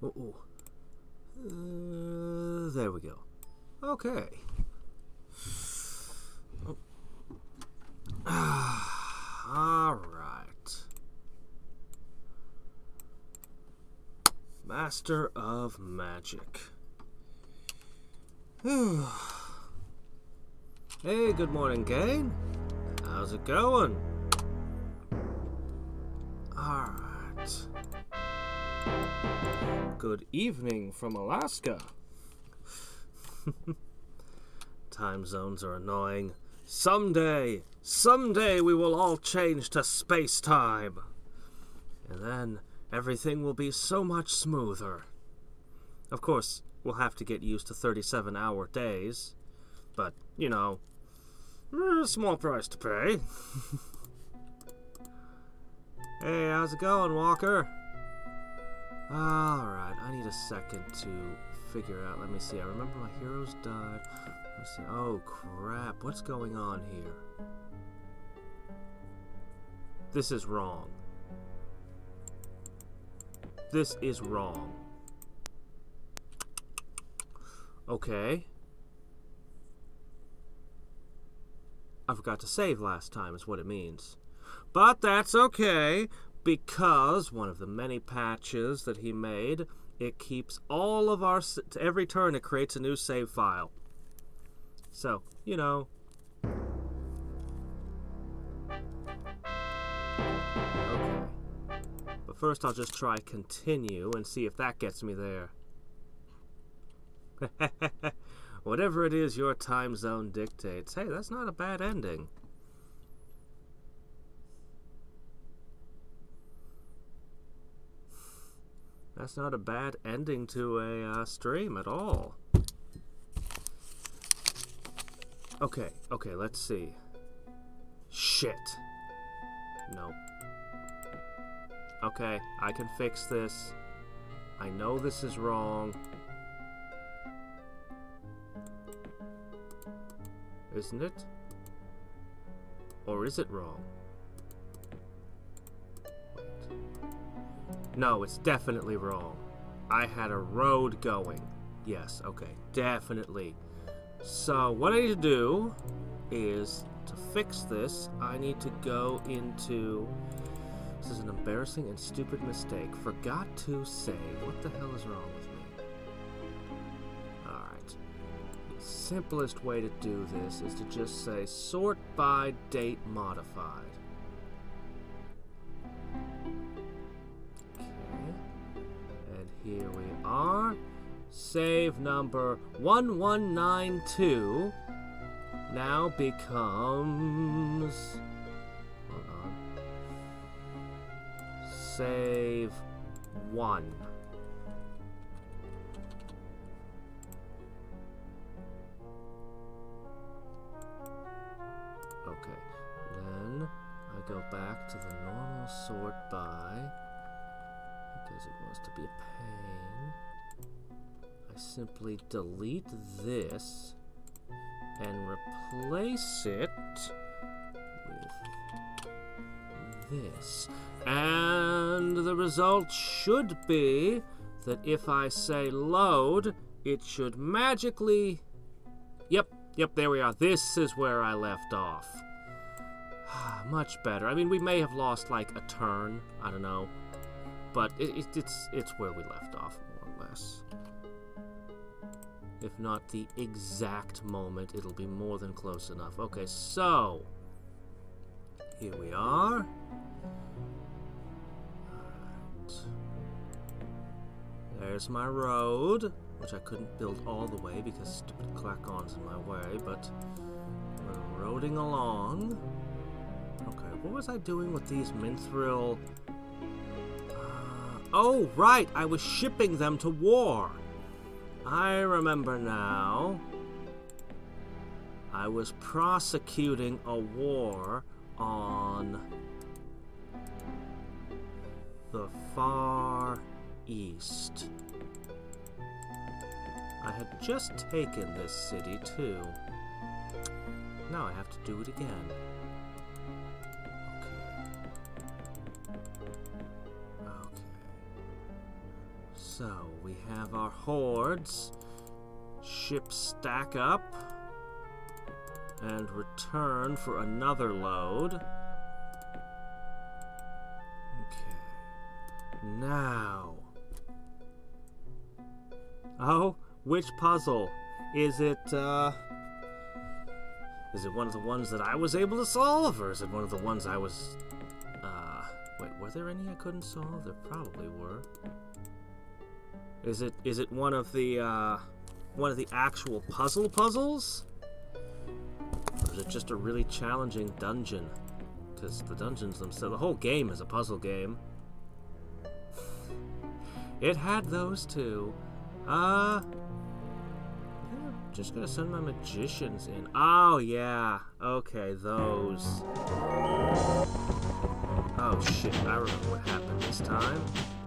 Oh, there we go. Okay. All right. Master of Magic. Hey, good morning, gang. How's it going? All right. Good evening from Alaska. Time zones are annoying. Someday we will all change to space-time. And then everything will be so much smoother. Of course, we'll have to get used to 37-hour days. But, you know, a small price to pay. Hey, how's it going, Walker? Alright, I need a second to figure out. Let me see. I remember my heroes died. Let me see. Oh, crap. What's going on here? This is wrong. This is wrong. Okay. I forgot to save last time is what it means. But that's okay, because one of the many patches that he made, it keeps all of our... Every turn it creates a new save file. So, you know. Okay. But first I'll just try continue and see if that gets me there. Whatever it is your time zone dictates. Hey, that's not a bad ending. That's not a bad ending to a stream at all. Okay, let's see. Shit. Nope. Okay, I can fix this. I know this is wrong. Isn't it? Or is it wrong? Wait. No, it's definitely wrong. I had a road going. Yes, okay, definitely. So, what I need to do is, to fix this, I need to go into... This is an embarrassing and stupid mistake. Forgot to save. What the hell is wrong with me? Alright. The simplest way to do this is to just say sort by date modified. Here we are. Save number 1192 now becomes... Hold on. Save 1. Okay. Then I go back to the normal sort by... Because it wants to be a pain. I simply delete this and replace it with this. And the result should be that if I say load, it should magically... Yep, there we are. This is where I left off. Much better. I mean, we may have lost like a turn. I don't know. But it's where we left off, more or less. If not the exact moment, it'll be more than close enough. Okay, so... Here we are. Alright. There's my road, which I couldn't build all the way because stupid clack-on's in my way, but we're roading along. Okay, what was I doing with these Mithril... Oh, right! I was shipping them to war! I remember now. I was prosecuting a war on the Far East. I had just taken this city, too. Now I have to do it again. So, we have our hordes. Ships stack up and return for another load. Okay. Now. Oh, which puzzle? Is it one of the ones that I was able to solve, or is it one of the ones I was, wait, were there any I couldn't solve? There probably were. Is it one of the actual puzzles? Or is it just a really challenging dungeon? Because the dungeons themselves, the whole game is a puzzle game. It had those too. Just gonna send my magicians in. Oh, yeah. Okay, those. Oh, shit. I remember what happened this time.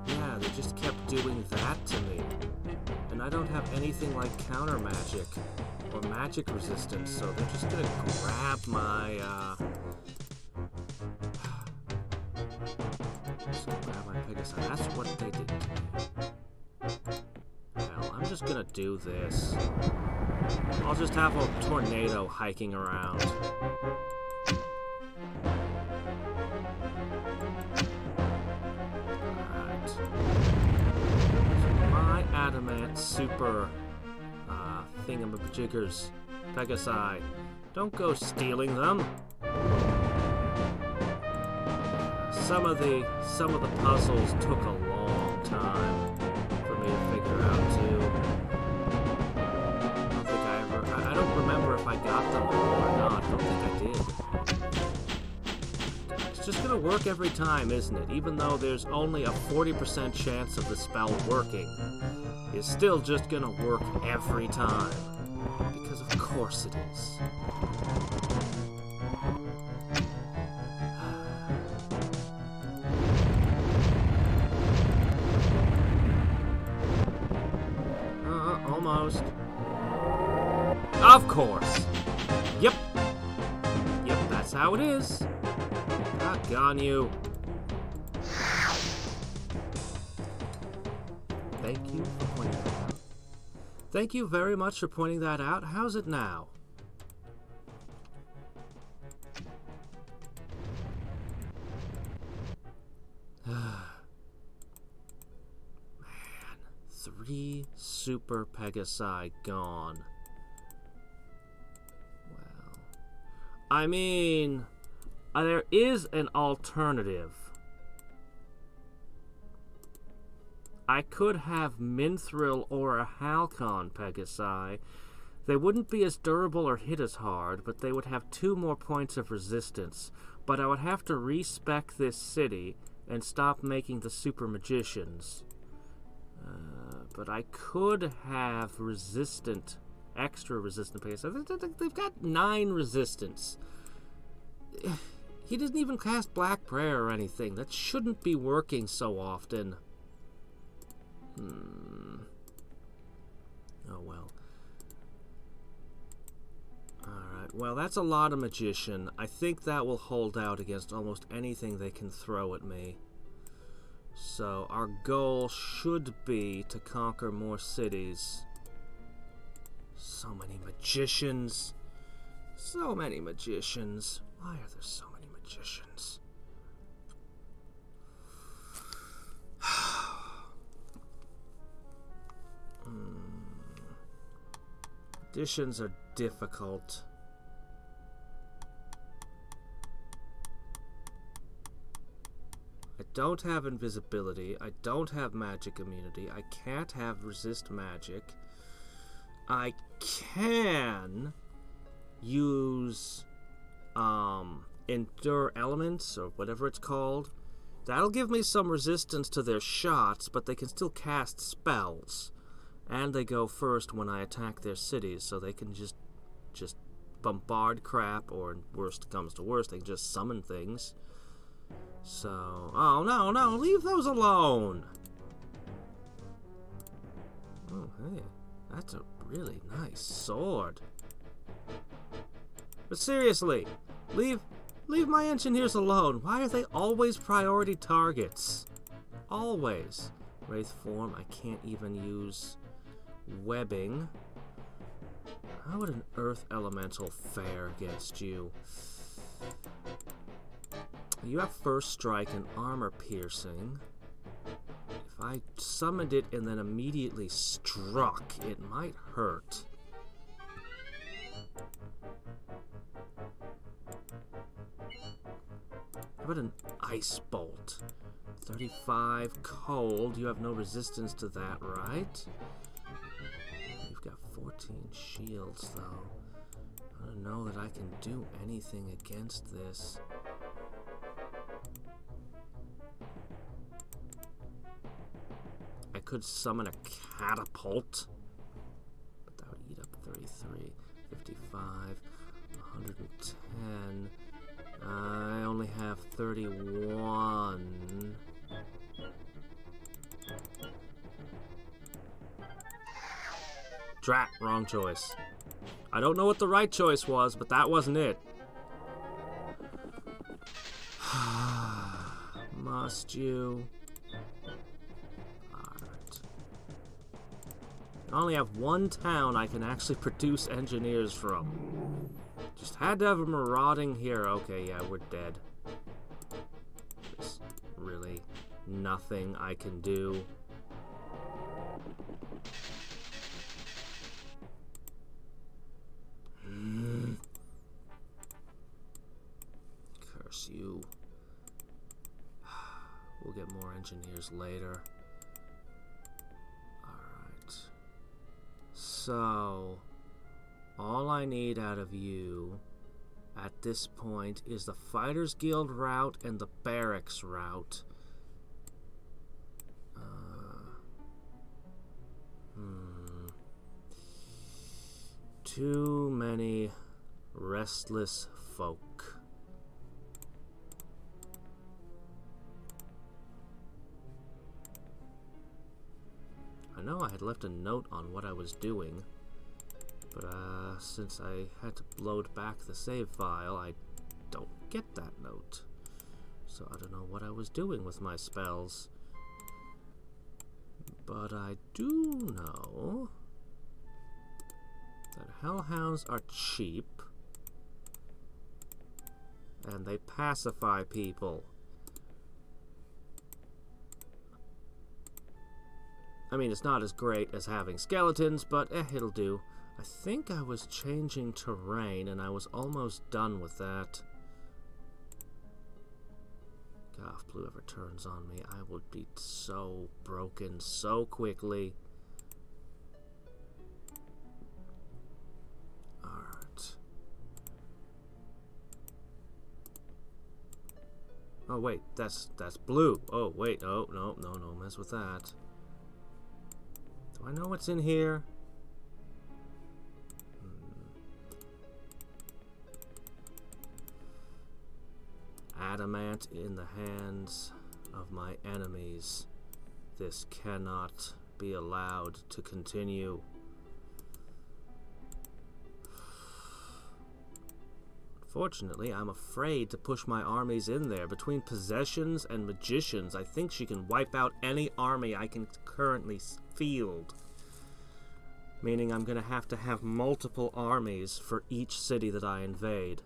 Yeah, they just kept doing that to me. And I don't have anything like counter magic or magic resistance, so they're just gonna grab my, just gonna grab my Pegasus. That's what they did to me. Well, I'm just gonna do this. I'll just have a tornado hiking around. Alright. My adamant super thingamajiggers, Pegasi. Don't go stealing them. Some of the puzzles took a long time for me to figure out too. I don't remember if I got them or not. I don't think I did. It's just gonna work every time, isn't it? Even though there's only a 40% chance of the spell working, it's still just gonna work every time. Because of course it is. Almost. Of course. Yep. Yep, that's how it is. Doggone you. Thank you for pointing that out. Thank you very much for pointing that out. How's it now? Man, 3 super Pegasi gone. Well, I mean, there is an alternative. I could have Mithril or a Halcon Pegasi. They wouldn't be as durable or hit as hard, but they would have 2 more points of resistance. But I would have to respec this city and stop making the super magicians. But I could have extra resistant Pegasi. They've got 9 resistance. He doesn't even cast Black Prayer or anything. That shouldn't be working so often. Oh well. Alright, well that's a lot of magician. I think that will hold out against almost anything they can throw at me. So our goal should be to conquer more cities. So many magicians. So many magicians. Why are there so many magicians? Additions are difficult. I don't have invisibility. I don't have magic immunity. I can't have resist magic. I can use endure elements or whatever it's called. That'll give me some resistance to their shots, but they can still cast spells. And they go first when I attack their cities, so they can just bombard crap, or worst comes to worst, they can just summon things. So, oh no, leave those alone! Oh, hey, that's a really nice sword. But seriously, leave my engineers alone. Why are they always priority targets? Always. Wraith form, I can't even use webbing. How would an earth elemental fare against you? You have first strike and armor piercing. If I summoned it and then immediately struck, it might hurt. How about an ice bolt? 35 cold. You have no resistance to that, right? You've got 14 shields, though. I don't know that I can do anything against this. I could summon a catapult, but that would eat up 33, 55, 110. I only have 31. Drat, wrong choice. I don't know what the right choice was, but that wasn't it. Must you? Alright. I only have one town I can actually produce engineers from. Just had to have a marauding hero. Okay, yeah, we're dead. There's really nothing I can do. Curse you. We'll get more engineers later. Alright. So, all I need out of you at this point is the Fighters Guild route and the Barracks route. Too many restless folk. I know I had left a note on what I was doing, but since I had to load back the save file, I don't get that note. So I don't know what I was doing with my spells. But I do know that hellhounds are cheap, and they pacify people. I mean, it's not as great as having skeletons, but it'll do. I think I was changing terrain, and I was almost done with that. God, if blue ever turns on me, I would be so broken so quickly. Alright. Oh, wait, that's blue. Oh, wait, oh, no, mess with that. Do I know what's in here? Adamant in the hands of my enemies. This cannot be allowed to continue. Fortunately, I'm afraid to push my armies in there. Between possessions and magicians, I think she can wipe out any army I can currently field. Meaning I'm going to have multiple armies for each city that I invade.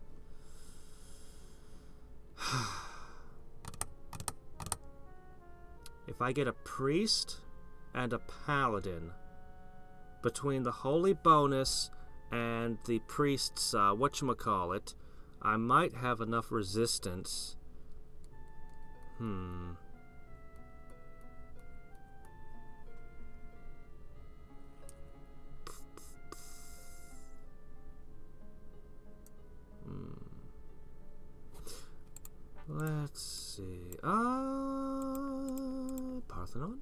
If I get a priest and a paladin, between the holy bonus and the priest's whatchamacallit, I might have enough resistance. Let's see. Parthenon?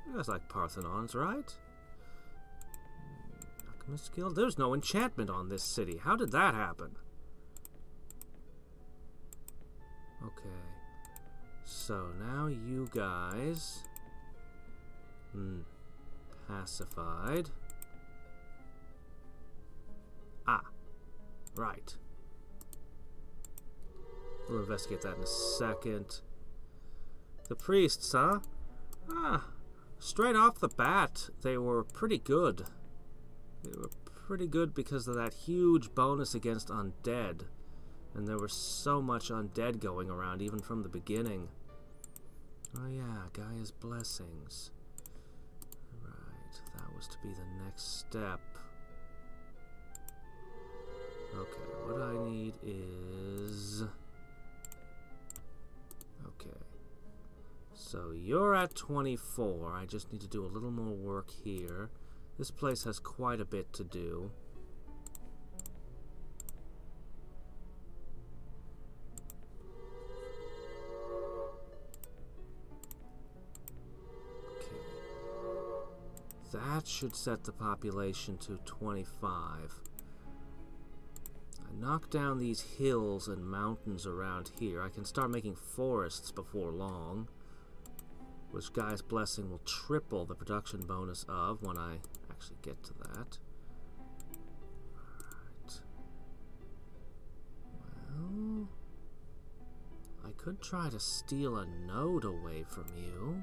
You guys like Parthenons, right? Alchemist Guild? There's no enchantment on this city. How did that happen? Okay. So now you guys... pacified. Ah. Right. We'll investigate that in a second. The priests, huh? Straight off the bat, they were pretty good. They were pretty good because of that huge bonus against undead. And there was so much undead going around, even from the beginning. Oh yeah, Gaia's Blessings. Right, that was to be the next step. Okay, what I need is... Okay. So you're at 24. I just need to do a little more work here. This place has quite a bit to do. Okay. That should set the population to 25. Knock down these hills and mountains around here. I can start making forests before long, which Gaia's Blessing will triple the production bonus of when I actually get to that. Alright. Well, I could try to steal a node away from you.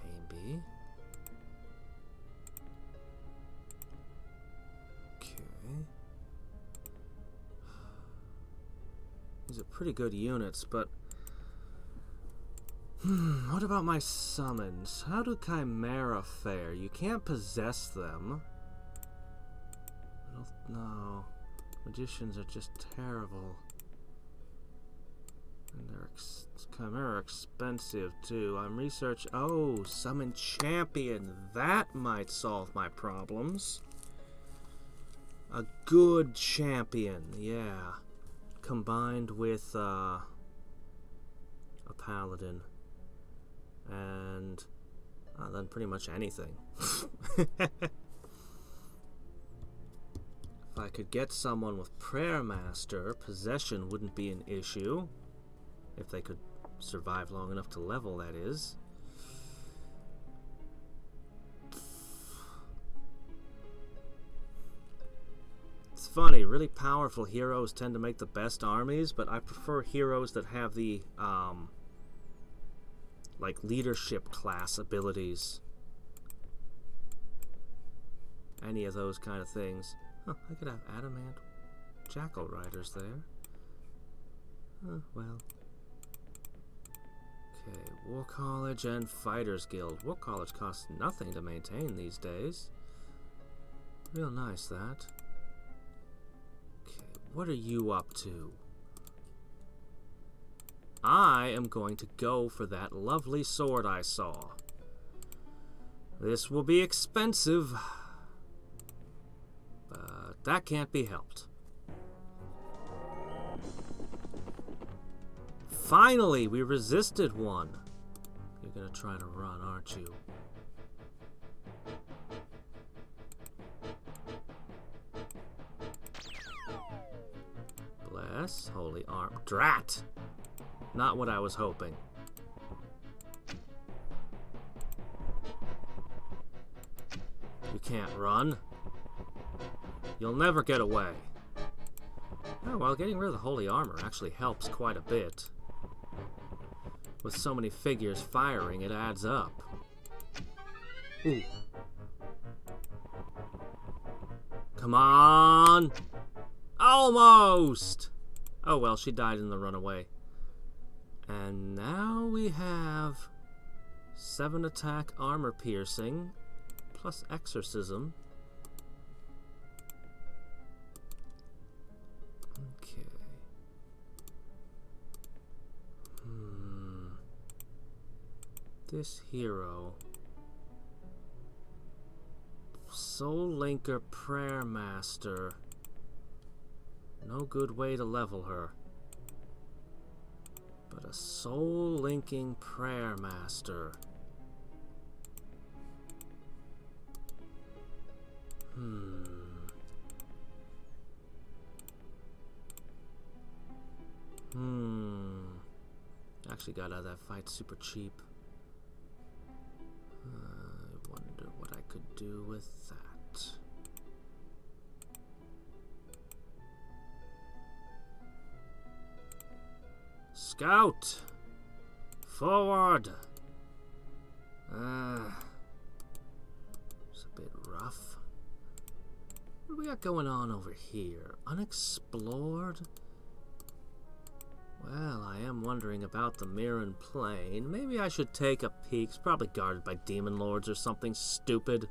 Maybe. Okay. These are pretty good units, but... what about my summons? How do Chimera fare? You can't possess them. I don't know. Magicians are just terrible. And they're Chimera are expensive, too. I'm research... Oh, summon champion. That might solve my problems. A good champion, yeah. Combined with a paladin, and then pretty much anything. If I could get someone with Prayer Master, possession wouldn't be an issue. If they could survive long enough to level, that is. It's funny, really powerful heroes tend to make the best armies, but I prefer heroes that have the, like, leadership class abilities. Any of those kind of things. Huh, I could have Adamant Jackal Riders there. Well. Okay, War College and Fighters Guild. War College costs nothing to maintain these days. Real nice, that. What are you up to? I am going to go for that lovely sword I saw. This will be expensive, but that can't be helped. Finally, we resisted one. You're gonna try to run, aren't you? Bless, holy arm. Drat! Not what I was hoping. You can't run. You'll never get away. Oh, well, getting rid of the holy armor actually helps quite a bit. With so many figures firing, it adds up. Ooh. Come on! Almost! Oh well, she died in the runaway. And now we have 7 attack armor piercing, plus exorcism. Okay. This hero. Soul Linker Prayer Master. No good way to level her. But a soul linking Prayer Master. Actually got out of that fight super cheap. I wonder what I could do with that. Scout! Forward! It's a bit rough. What do we got going on over here? Unexplored? Well, I am wondering about the Myrran Plane. Maybe I should take a peek. It's probably guarded by demon lords or something stupid.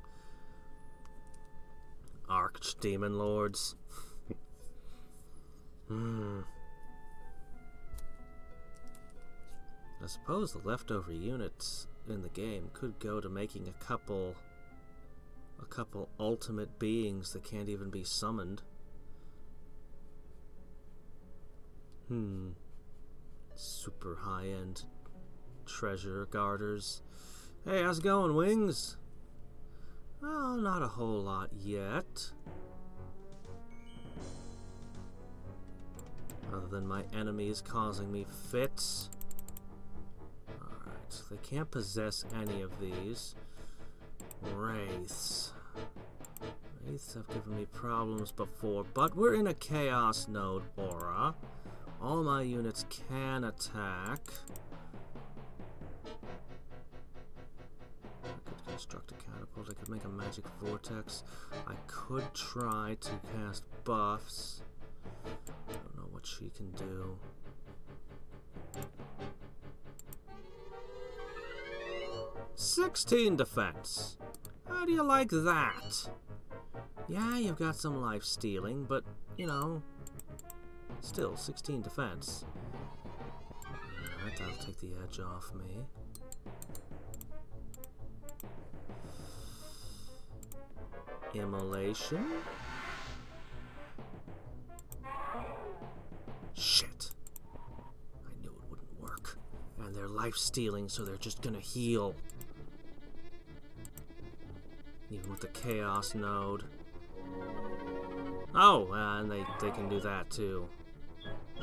Archdemon lords. I suppose the leftover units in the game could go to making a couple ultimate beings that can't even be summoned. Super high-end treasure guarders. Hey, how's it going, Wings? Well, not a whole lot yet. Other than my enemies causing me fits. Alright, they can't possess any of these. Wraiths. Wraiths have given me problems before, but we're in a Chaos Node aura. All my units can attack. I could construct a catapult. I could make a magic vortex. I could try to cast buffs. I don't know what she can do. "16 defense. How do you like that? Yeah, you've got some life stealing, but, you know, still 16 defense. Alright, that'll take the edge off me. Immolation. Shit. I knew it wouldn't work. And they're life stealing, so they're just gonna heal. Even with the Chaos Node. Oh, and they can do that too.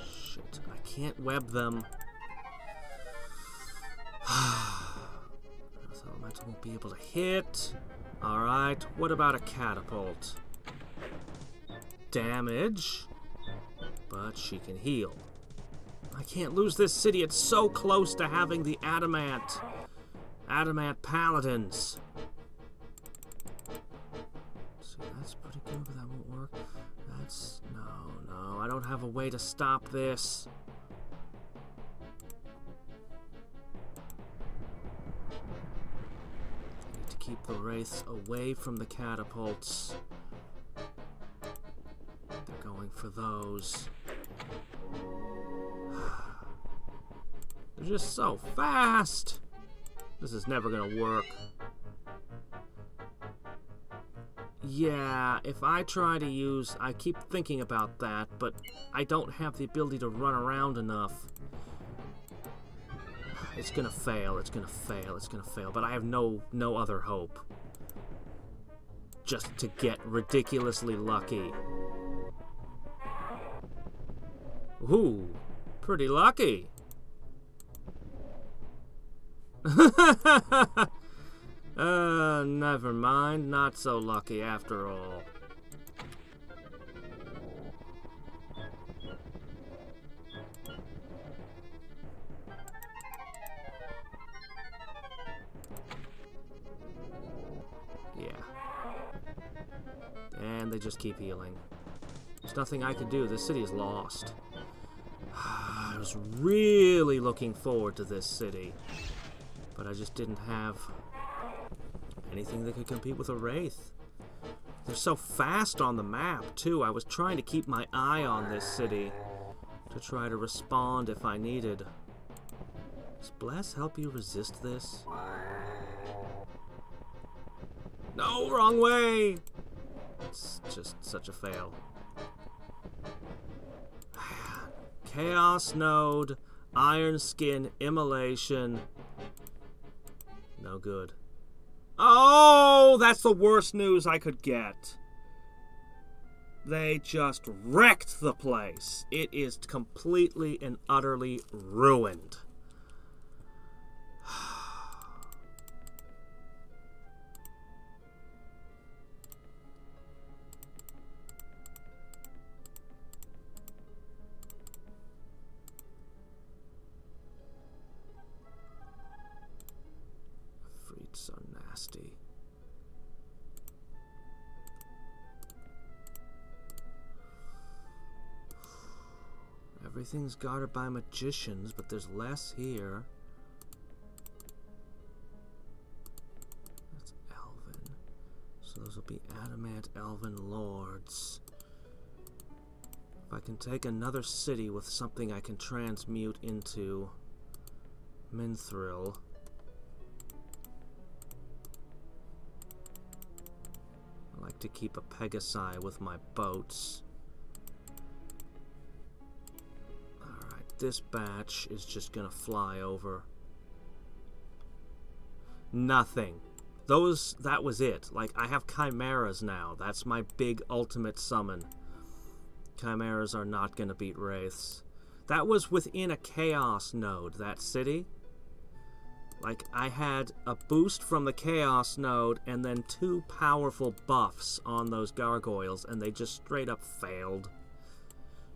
Shit, I can't web them. This elemental won't be able to hit. Alright, what about a catapult? Damage, but she can heal. I can't lose this city, it's so close to having the adamant. Adamant paladins. See, that's pretty good, but that won't work. That's... no, I don't have a way to stop this. I need to keep the wraiths away from the catapults. They're going for those. They're just so fast. This is never gonna work. Yeah, if I try to use... I keep thinking about that, but I don't have the ability to run around enough. It's gonna fail, it's gonna fail, it's gonna fail, but I have no other hope. Just to get ridiculously lucky. Ooh, pretty lucky. Never mind. Not so lucky after all. Yeah. And they just keep healing. There's nothing I can do. This city is lost. I was really looking forward to this city. But I just didn't have anything that could compete with a Wraith. They're so fast on the map, too. I was trying to keep my eye on this city to try to respond if I needed. Does Bless help you resist this? No, wrong way! It's just such a fail. Chaos Node, Iron Skin, Immolation. No good. Oh, that's the worst news I could get. They just wrecked the place. It is completely and utterly ruined. So nasty. Everything's guarded by magicians, but there's less here. That's elven. So those will be adamant elven lords. If I can take another city with something I can transmute into Mithril. I like to keep a Pegasi with my boats. This batch is just gonna fly over. Nothing. That was it. Like, I have chimeras now. That's my big ultimate summon. Chimeras are not gonna beat wraiths. That was within a chaos node, that city. Like, I had a boost from the chaos node and then 2 powerful buffs on those gargoyles, and they just straight up failed.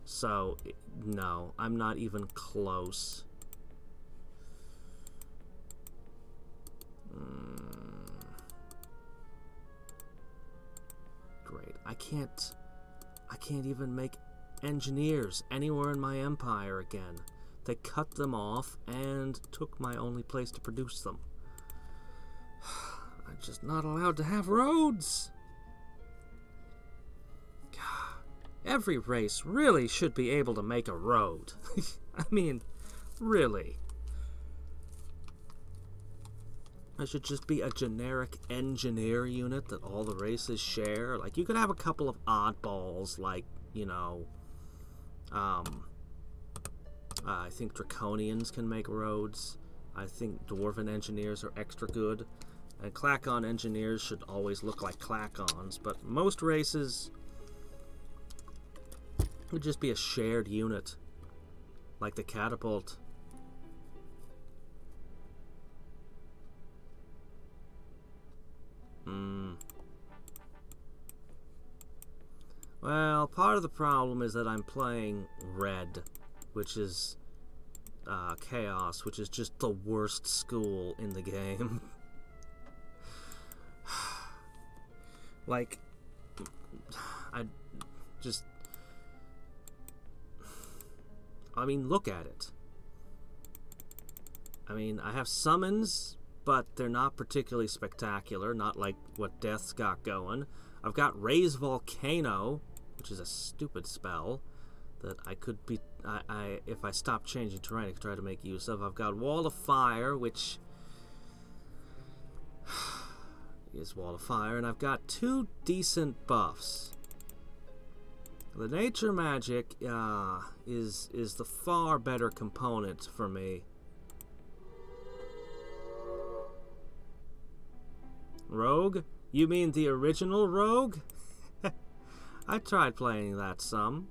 So, no, I'm not even close. Great. I can't even make engineers anywhere in my empire again. They cut them off and took my only place to produce them. I'm just not allowed to have roads. Every race really should be able to make a road. I mean, really. I should just be a generic engineer unit that all the races share. Like, you could have a couple of oddballs, like, you know, I think Draconians can make roads. I think Dwarven engineers are extra good. And Clackon engineers should always look like Clackons, but most races would just be a shared unit, like the catapult. Well, part of the problem is that I'm playing red, which is chaos, which is just the worst school in the game. Like, I mean, look at it. I mean, I have summons, but they're not particularly spectacular, not like what Death's got going. I've got Raise Volcano, which is a stupid spell that I could be, if I stop changing terrain, I could try to make use of. I've got Wall of Fire, which is Wall of Fire, and I've got 2 decent buffs. The nature magic is the far better component for me. Rogue? You mean the original Rogue? I tried playing that some.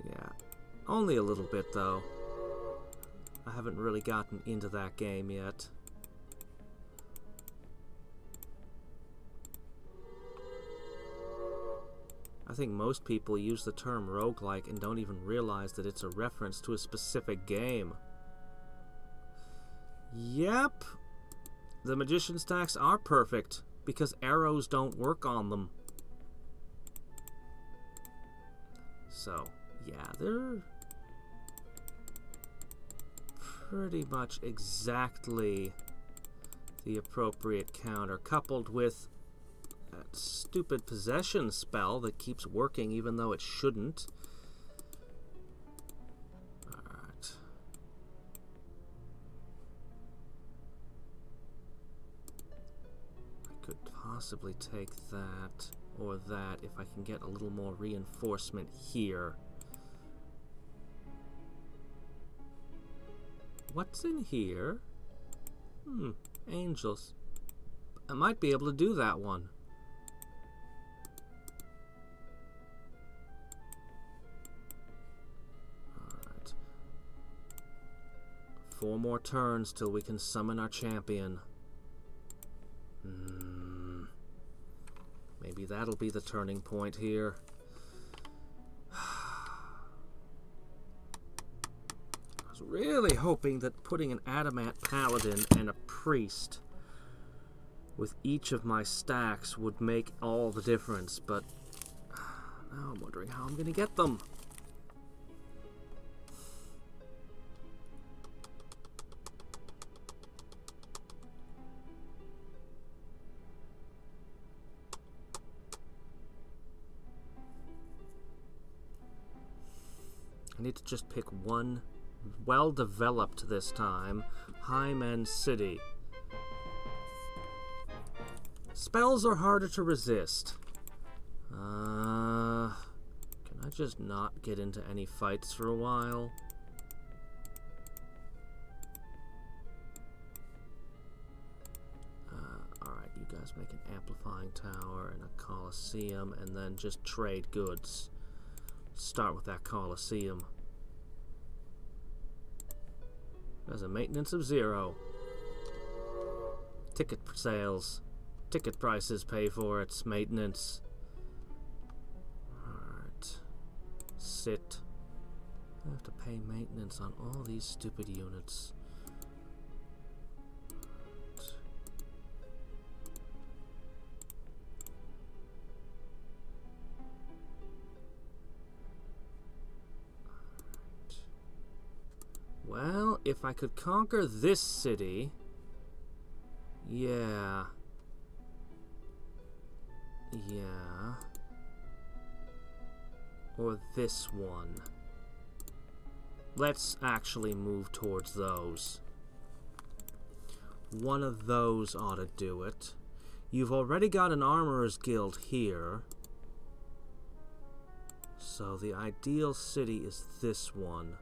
Yeah, only a little bit though. I haven't really gotten into that game yet. I think most people use the term roguelike and don't even realize that it's a reference to a specific game. Yep, the magician stacks are perfect because arrows don't work on them. So, yeah, they're pretty much exactly the appropriate counter, coupled with that stupid possession spell that keeps working even though it shouldn't. Alright. I could possibly take that or that if I can get a little more reinforcement here. What's in here? Angels. I might be able to do that one. Alright. 4 more turns till we can summon our champion. Maybe that'll be the turning point here. I was really hoping that putting an adamant paladin and a priest with each of my stacks would make all the difference, but now I'm wondering how I'm going to get them. I need to just pick one well-developed this time. Highman City. Spells are harder to resist. Can I just not get into any fights for a while? Alright, you guys make an amplifying tower and a coliseum, and then just trade goods. Start with that coliseum. There's a maintenance of 0. Ticket sales. Ticket prices pay for its maintenance. Alright. Sit. I have to pay maintenance on all these stupid units. Well, if I could conquer this city... Yeah. Or this one. Let's actually move towards those. One of those ought to do it. You've already got an armorer's guild here. So the ideal city is this one.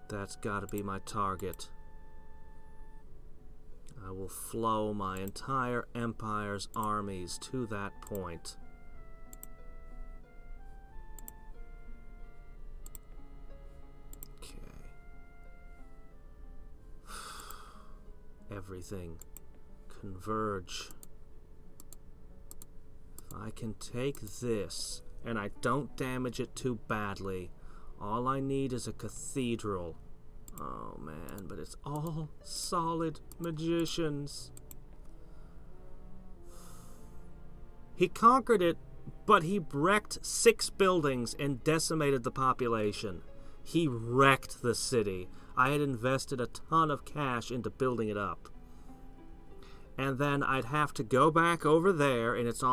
That's got to be my target. I will flow my entire empire's armies to that point. Okay. Everything. Converge. If I can take this, and I don't damage it too badly, all I need is a cathedral. Oh man, but it's all solid magicians. He conquered it, but he wrecked 6 buildings and decimated the population. He wrecked the city. I had invested a ton of cash into building it up. And then I'd have to go back over there, and it's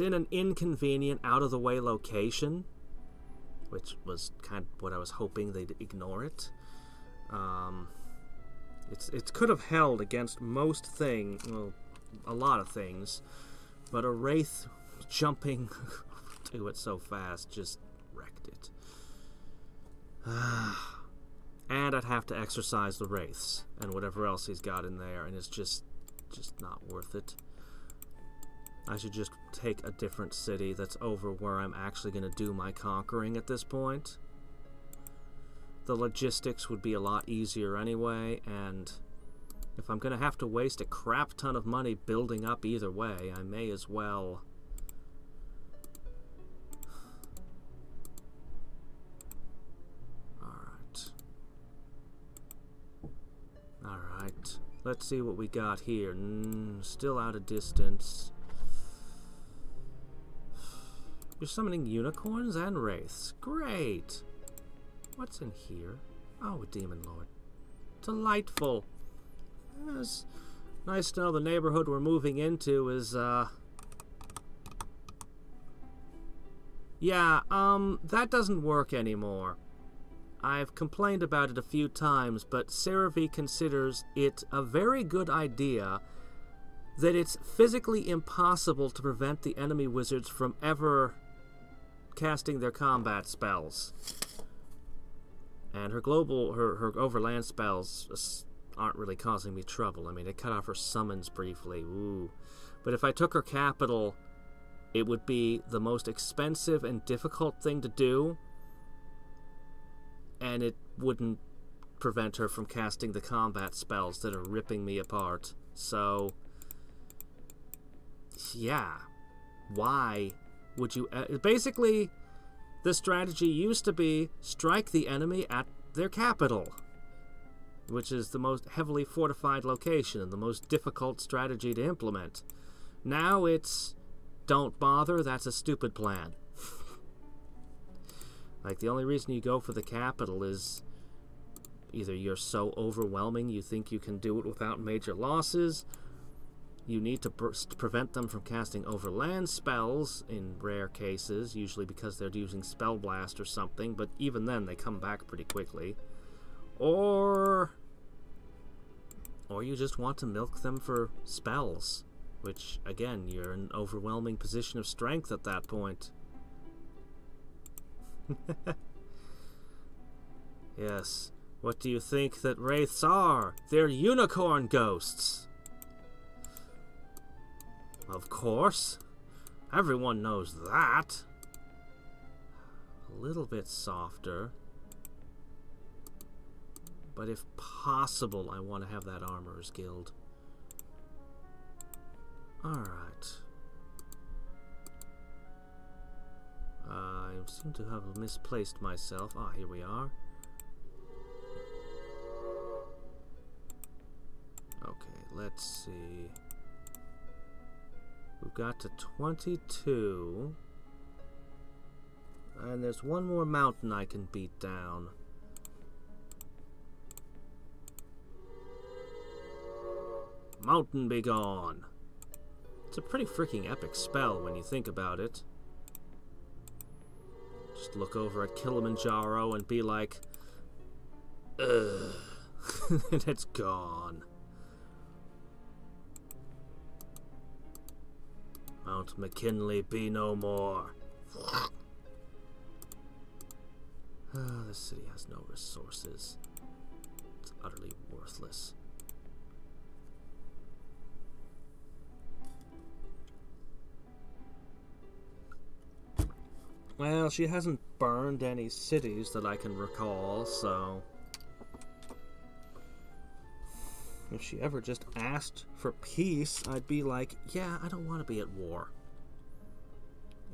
in an inconvenient, out-of-the-way location, which was kind of what I was hoping they'd ignore it. It could have held against most things, well, a lot of things, but a wraith jumping to it so fast just wrecked it. And I'd have to exercise the wraiths and whatever else he's got in there, and it's just not worth it. I should just take a different city that's over where I'm actually going to do my conquering at this point. The logistics would be a lot easier anyway, and if I'm going to have to waste a crap ton of money building up either way, I may as well... Alright. Let's see what we got here. Still out of distance. You're summoning unicorns and wraiths. Great! What's in here? Oh, a demon lord. Delightful. It's nice to know the neighborhood we're moving into is, yeah, that doesn't work anymore. I've complained about it a few times, but Cerevi considers it a very good idea that it's physically impossible to prevent the enemy wizards from ever casting their combat spells. And her overland spells aren't really causing me trouble. I mean, they cut off her summons briefly. Ooh. But if I took her capital, it would be the most expensive and difficult thing to do, and it wouldn't prevent her from casting the combat spells that are ripping me apart. So, yeah. Why would you... basically, The strategy used to be strike the enemy at their capital, which is the most heavily fortified location and the most difficult strategy to implement. Now it's don't bother, that's a stupid plan. Like, the only reason you go for the capital is either you're so overwhelming you think you can do it without major losses, you need to prevent them from casting overland spells in rare cases, usually because they're using Spell Blast or something, but even then they come back pretty quickly. Or you just want to milk them for spells, which, again, you're in an overwhelming position of strength at that point. Yes. What do you think that wraiths are? They're unicorn ghosts. Of course. Everyone knows that. A little bit softer. But if possible, I want to have that Armorer's Guild. Alright. I seem to have misplaced myself. Ah, here we are. Okay, let's see. We've got to 22. And there's one more mountain I can beat down. Mountain be gone. It's a pretty freaking epic spell when you think about it. Just look over at Kilimanjaro and be like, ugh, and it's gone. Mount McKinley be no more. The city has no resources. It's utterly worthless. Well, she hasn't burned any cities that I can recall, so if she ever just asked for peace, I'd be like, yeah, I don't want to be at war.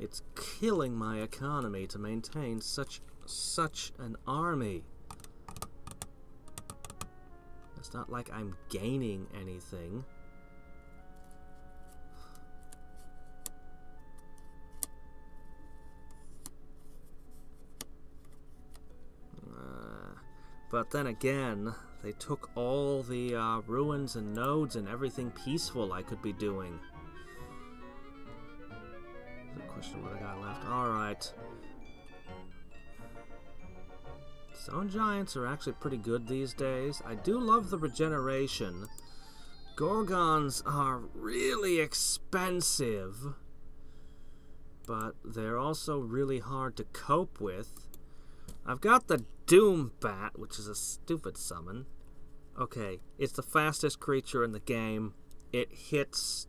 It's killing my economy to maintain such an army. It's not like I'm gaining anything. But then again, they took all the ruins and nodes and everything peaceful I could be doing. There's a question what I got left. Alright. Stone Giants are actually pretty good these days. I do love the regeneration. Gorgons are really expensive, but they're also really hard to cope with. I've got the Doom Bat, which is a stupid summon. Okay, it's the fastest creature in the game. It hits...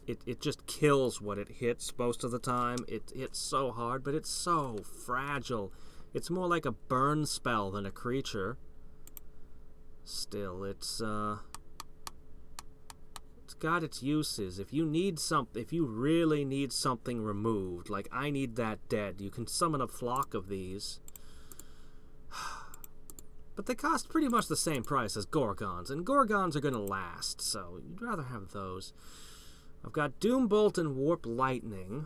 It just kills what it hits most of the time. It hits so hard, but it's so fragile. It's more like a burn spell than a creature. Still, it's got its uses. If you need something, if you really need something removed, like I need that dead, you can summon a flock of these. But they cost pretty much the same price as Gorgons, and Gorgons are going to last, so you'd rather have those. I've got Doombolt and Warp Lightning.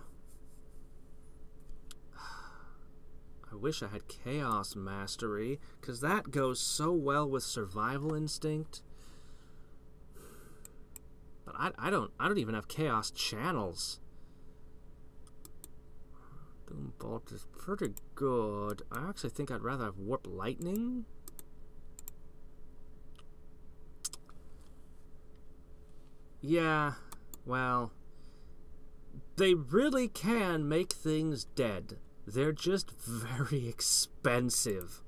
I wish I had Chaos Mastery, because that goes so well with Survival Instinct. But I don't even have Chaos Channels. Doombolt is pretty good. I actually think I'd rather have Warp Lightning. Yeah, well, they really can make things dead. They're just very expensive.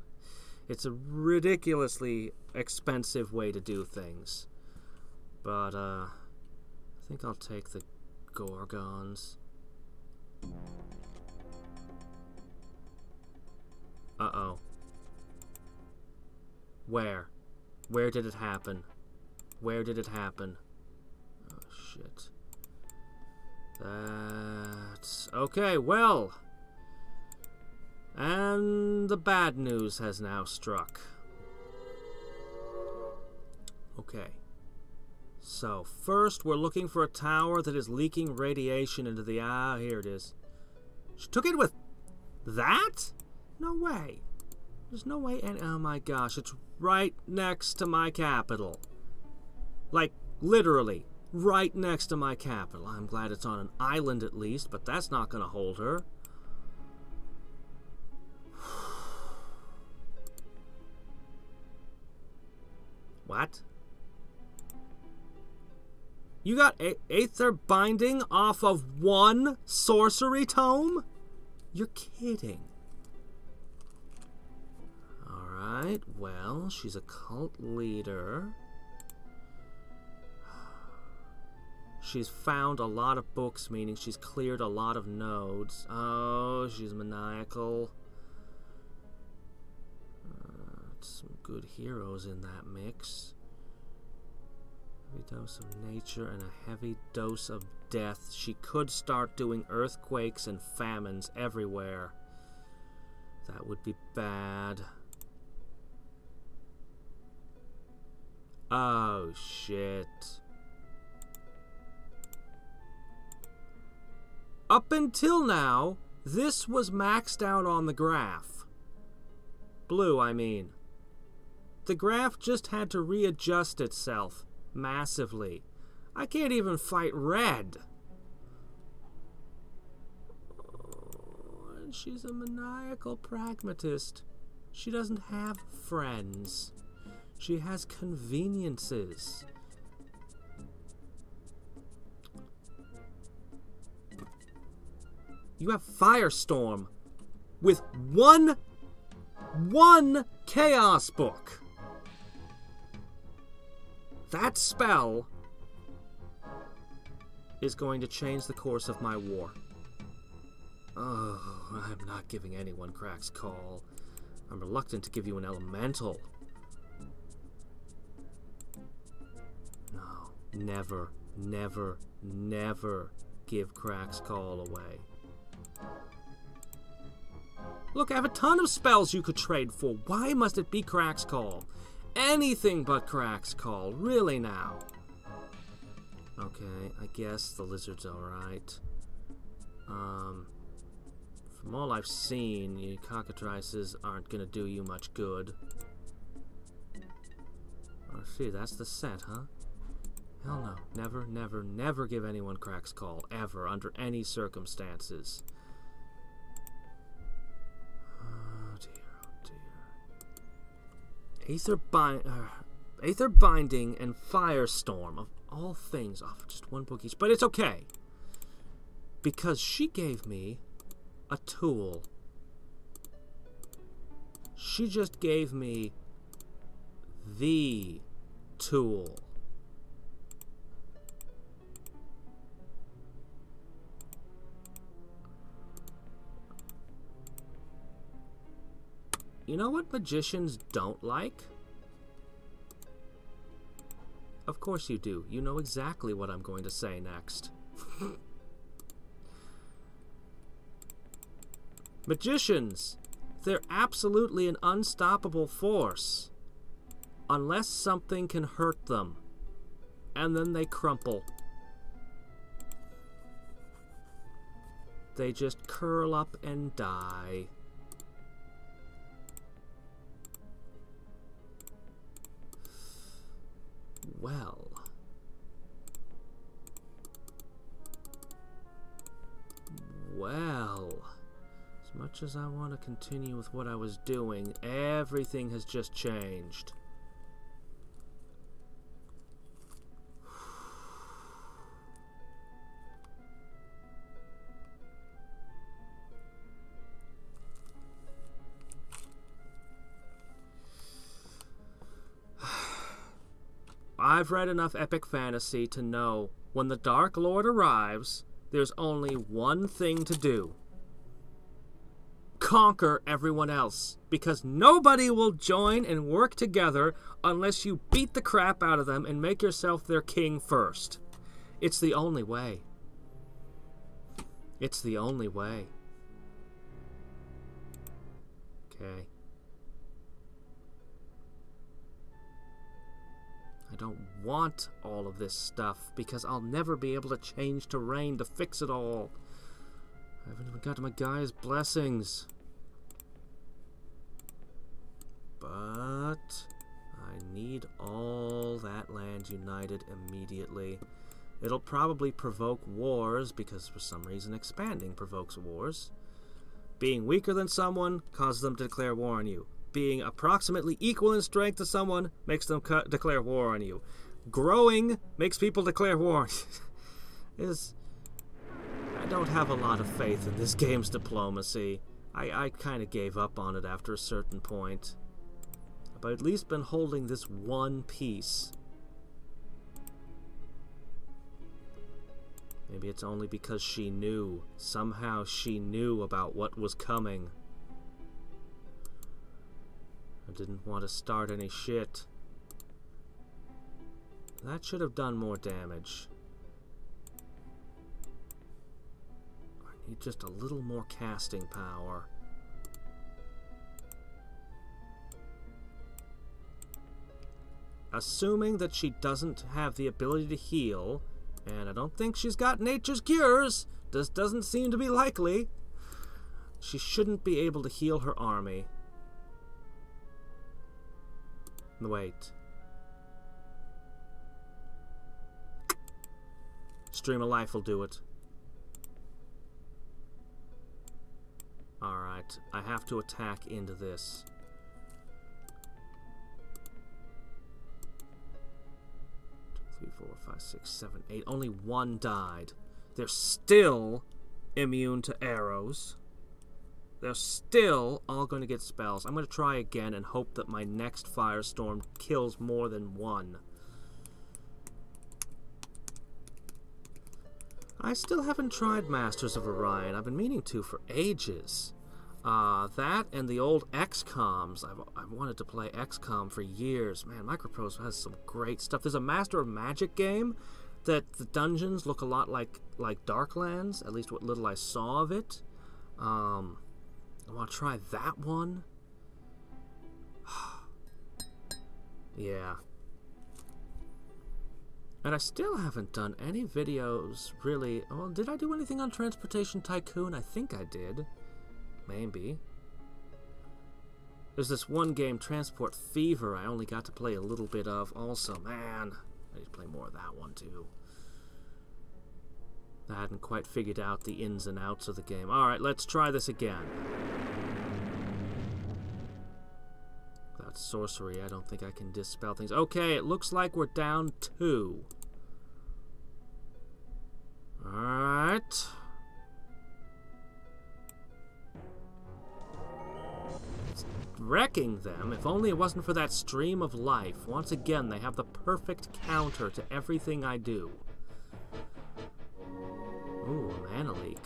It's a ridiculously expensive way to do things. But, I think I'll take the Gorgons. Uh-oh. Where? Where did it happen? Where did it happen? Oh, shit. That's... Okay, well... And the bad news has now struck. Okay. So, first we're looking for a tower that is leaking radiation into the... Ah, here it is. She took it with... that? No way. There's no way any... Oh my gosh, it's right next to my capital. Like, literally, right next to my capital. I'm glad it's on an island at least, but that's not gonna hold her. What? You got Aether Binding off of one sorcery tome? You're kidding. Alright, well, she's a cult leader. She's found a lot of books, meaning she's cleared a lot of nodes. Oh, she's maniacal. Some good heroes in that mix. Heavy dose of nature and a heavy dose of death. She could start doing earthquakes and famines everywhere. That would be bad. Oh, shit. Up until now, this was maxed out on the graph. Blue, I mean. The graph just had to readjust itself massively. I can't even fight red. Oh, and she's a maniacal pragmatist. She doesn't have friends. She has conveniences. You have Firestorm with one Chaos book. That spell is going to change the course of my war. Oh, I'm not giving anyone Crack's Call. I'm reluctant to give you an elemental. No, never, never, never give Crack's Call away. Look, I have a ton of spells you could trade for. Why must it be Crack's Call? Anything but Crack's Call, really now. Okay, I guess the lizard's alright. From all I've seen, you cockatrices aren't gonna do you much good. Oh, see, that's the set, huh? Hell no. Never, never, never give anyone Crack's Call, ever, under any circumstances. Aether Binding and Firestorm, of all things, off just one book each. But it's okay, because she gave me a tool. She just gave me the tool. You know what magicians don't like? Of course you do. You know exactly what I'm going to say next. Magicians, they're absolutely an unstoppable force. Unless something can hurt them. And then they crumple. They just curl up and die. Well, as much as I want to continue with what I was doing, everything has just changed. I've read enough epic fantasy to know when the Dark Lord arrives, there's only one thing to do. Conquer everyone else, because nobody will join and work together unless you beat the crap out of them and make yourself their king first. It's the only way. It's the only way. Okay. I don't want all of this stuff because I'll never be able to change terrain to fix it all. I haven't even got to my guy's blessings. But I need all that land united immediately. It'll probably provoke wars because for some reason expanding provokes wars. Being weaker than someone causes them to declare war on you. Being approximately equal in strength to someone makes them declare war on you. Growing makes people declare war on you. I don't have a lot of faith in this game's diplomacy. I kind of gave up on it after a certain point. But I've at least been holding this one piece. Maybe it's only because she knew. Somehow she knew about what was coming. I didn't want to start any shit. That should have done more damage. I need just a little more casting power. Assuming that she doesn't have the ability to heal, and I don't think she's got nature's cures, this doesn't seem to be likely, she shouldn't be able to heal her army. Wait. Stream of Life will do it. Alright, I have to attack into this. Two, 3, 4, 5, 6, 7, 8. Only one died. They're still immune to arrows. They're still all going to get spells. I'm going to try again and hope that my next firestorm kills more than one. I still haven't tried Masters of Orion. I've been meaning to for ages. That and the old XCOMs. I've wanted to play XCOM for years. Man, Microprose has some great stuff. There's a Master of Magic game that the dungeons look a lot like Darklands, at least what little I saw of it. I want to try that one. Yeah. And I still haven't done any videos, really. Well, did I do anything on Transportation Tycoon? I think I did. Maybe. There's this one game, Transport Fever, I only got to play a little bit of also. Man, I need to play more of that one, too. I hadn't quite figured out the ins and outs of the game. Alright, let's try this again. Without sorcery, I don't think I can dispel things. Okay, it looks like we're down 2. Alright. It's wrecking them. If only it wasn't for that stream of life. Once again, they have the perfect counter to everything I do. Ooh, a mana leak.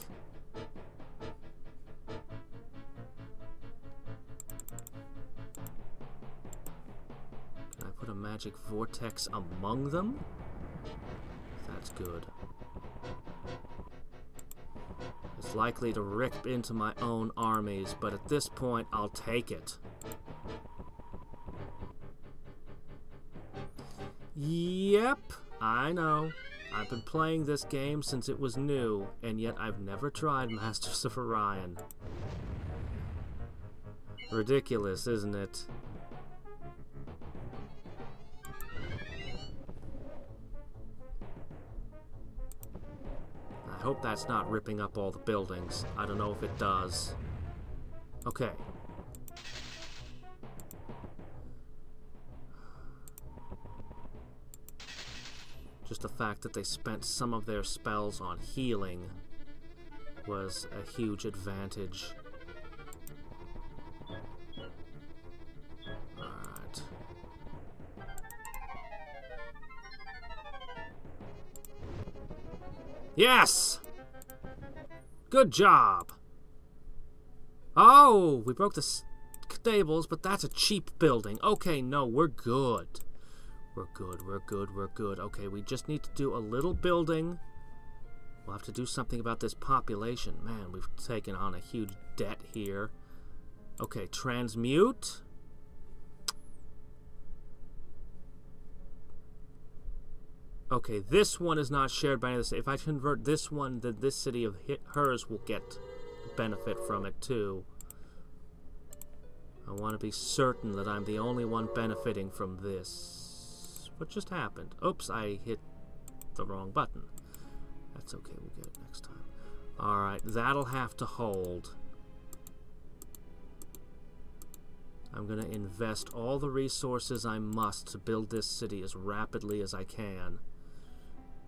Can I put a magic vortex among them? That's good. It's likely to rip into my own armies, but at this point, I'll take it. Yep, I know. I've been playing this game since it was new, and yet I've never tried Masters of Orion. Ridiculous, isn't it? I hope that's not ripping up all the buildings. I don't know if it does. Okay. Just the fact that they spent some of their spells on healing was a huge advantage. Alright. Yes! Good job! Oh, we broke the stables, but that's a cheap building. Okay, no, we're good. We're good, we're good, we're good. Okay, we just need to do a little building. We'll have to do something about this population. Man, we've taken on a huge debt here. Okay, transmute. Okay, this one is not shared by any of the. If I convert this one, then this city of hers will get benefit from it too. I want to be certain that I'm the only one benefiting from this. What just happened? Oops, I hit the wrong button. That's okay, we'll get it next time. Alright, that'll have to hold. I'm going to invest all the resources I must to build this city as rapidly as I can.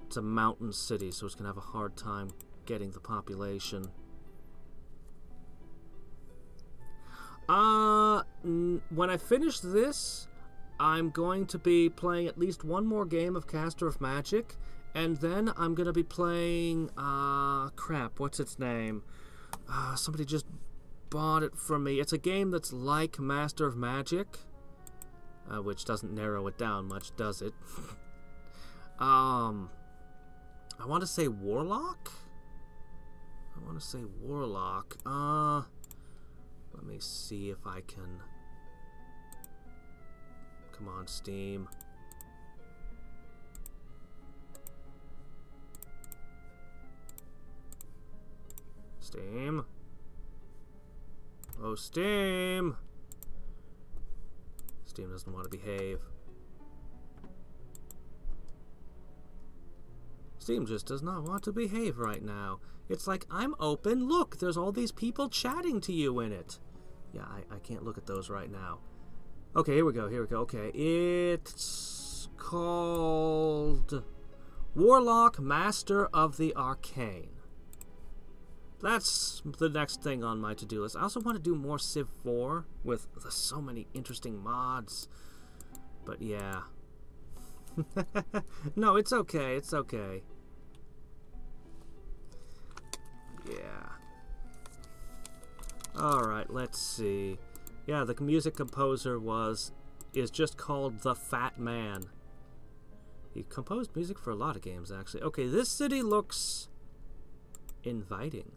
It's a mountain city, so it's going to have a hard time getting the population. When I finish this, I'm going to be playing at least one more game of Caster of Magic, and then I'm going to be playing, crap, what's its name? Somebody just bought it from me. It's a game that's like Master of Magic, which doesn't narrow it down much, does it? I want to say Warlock? I want to say Warlock. Let me see if I can... Come on, Steam. Steam. Oh, Steam! Steam doesn't want to behave. Steam just does not want to behave right now. It's like, I'm open, look, there's all these people chatting to you in it. Yeah, I can't look at those right now. Okay, here we go, okay. It's called Warlock, Master of the Arcane. That's the next thing on my to-do list. I also want to do more Civ 4 with so many interesting mods. But yeah. No, it's okay, it's okay. Yeah. Alright, let's see. Yeah, the music composer is just called The Fat Man. He composed music for a lot of games, actually. Okay, this city looks inviting.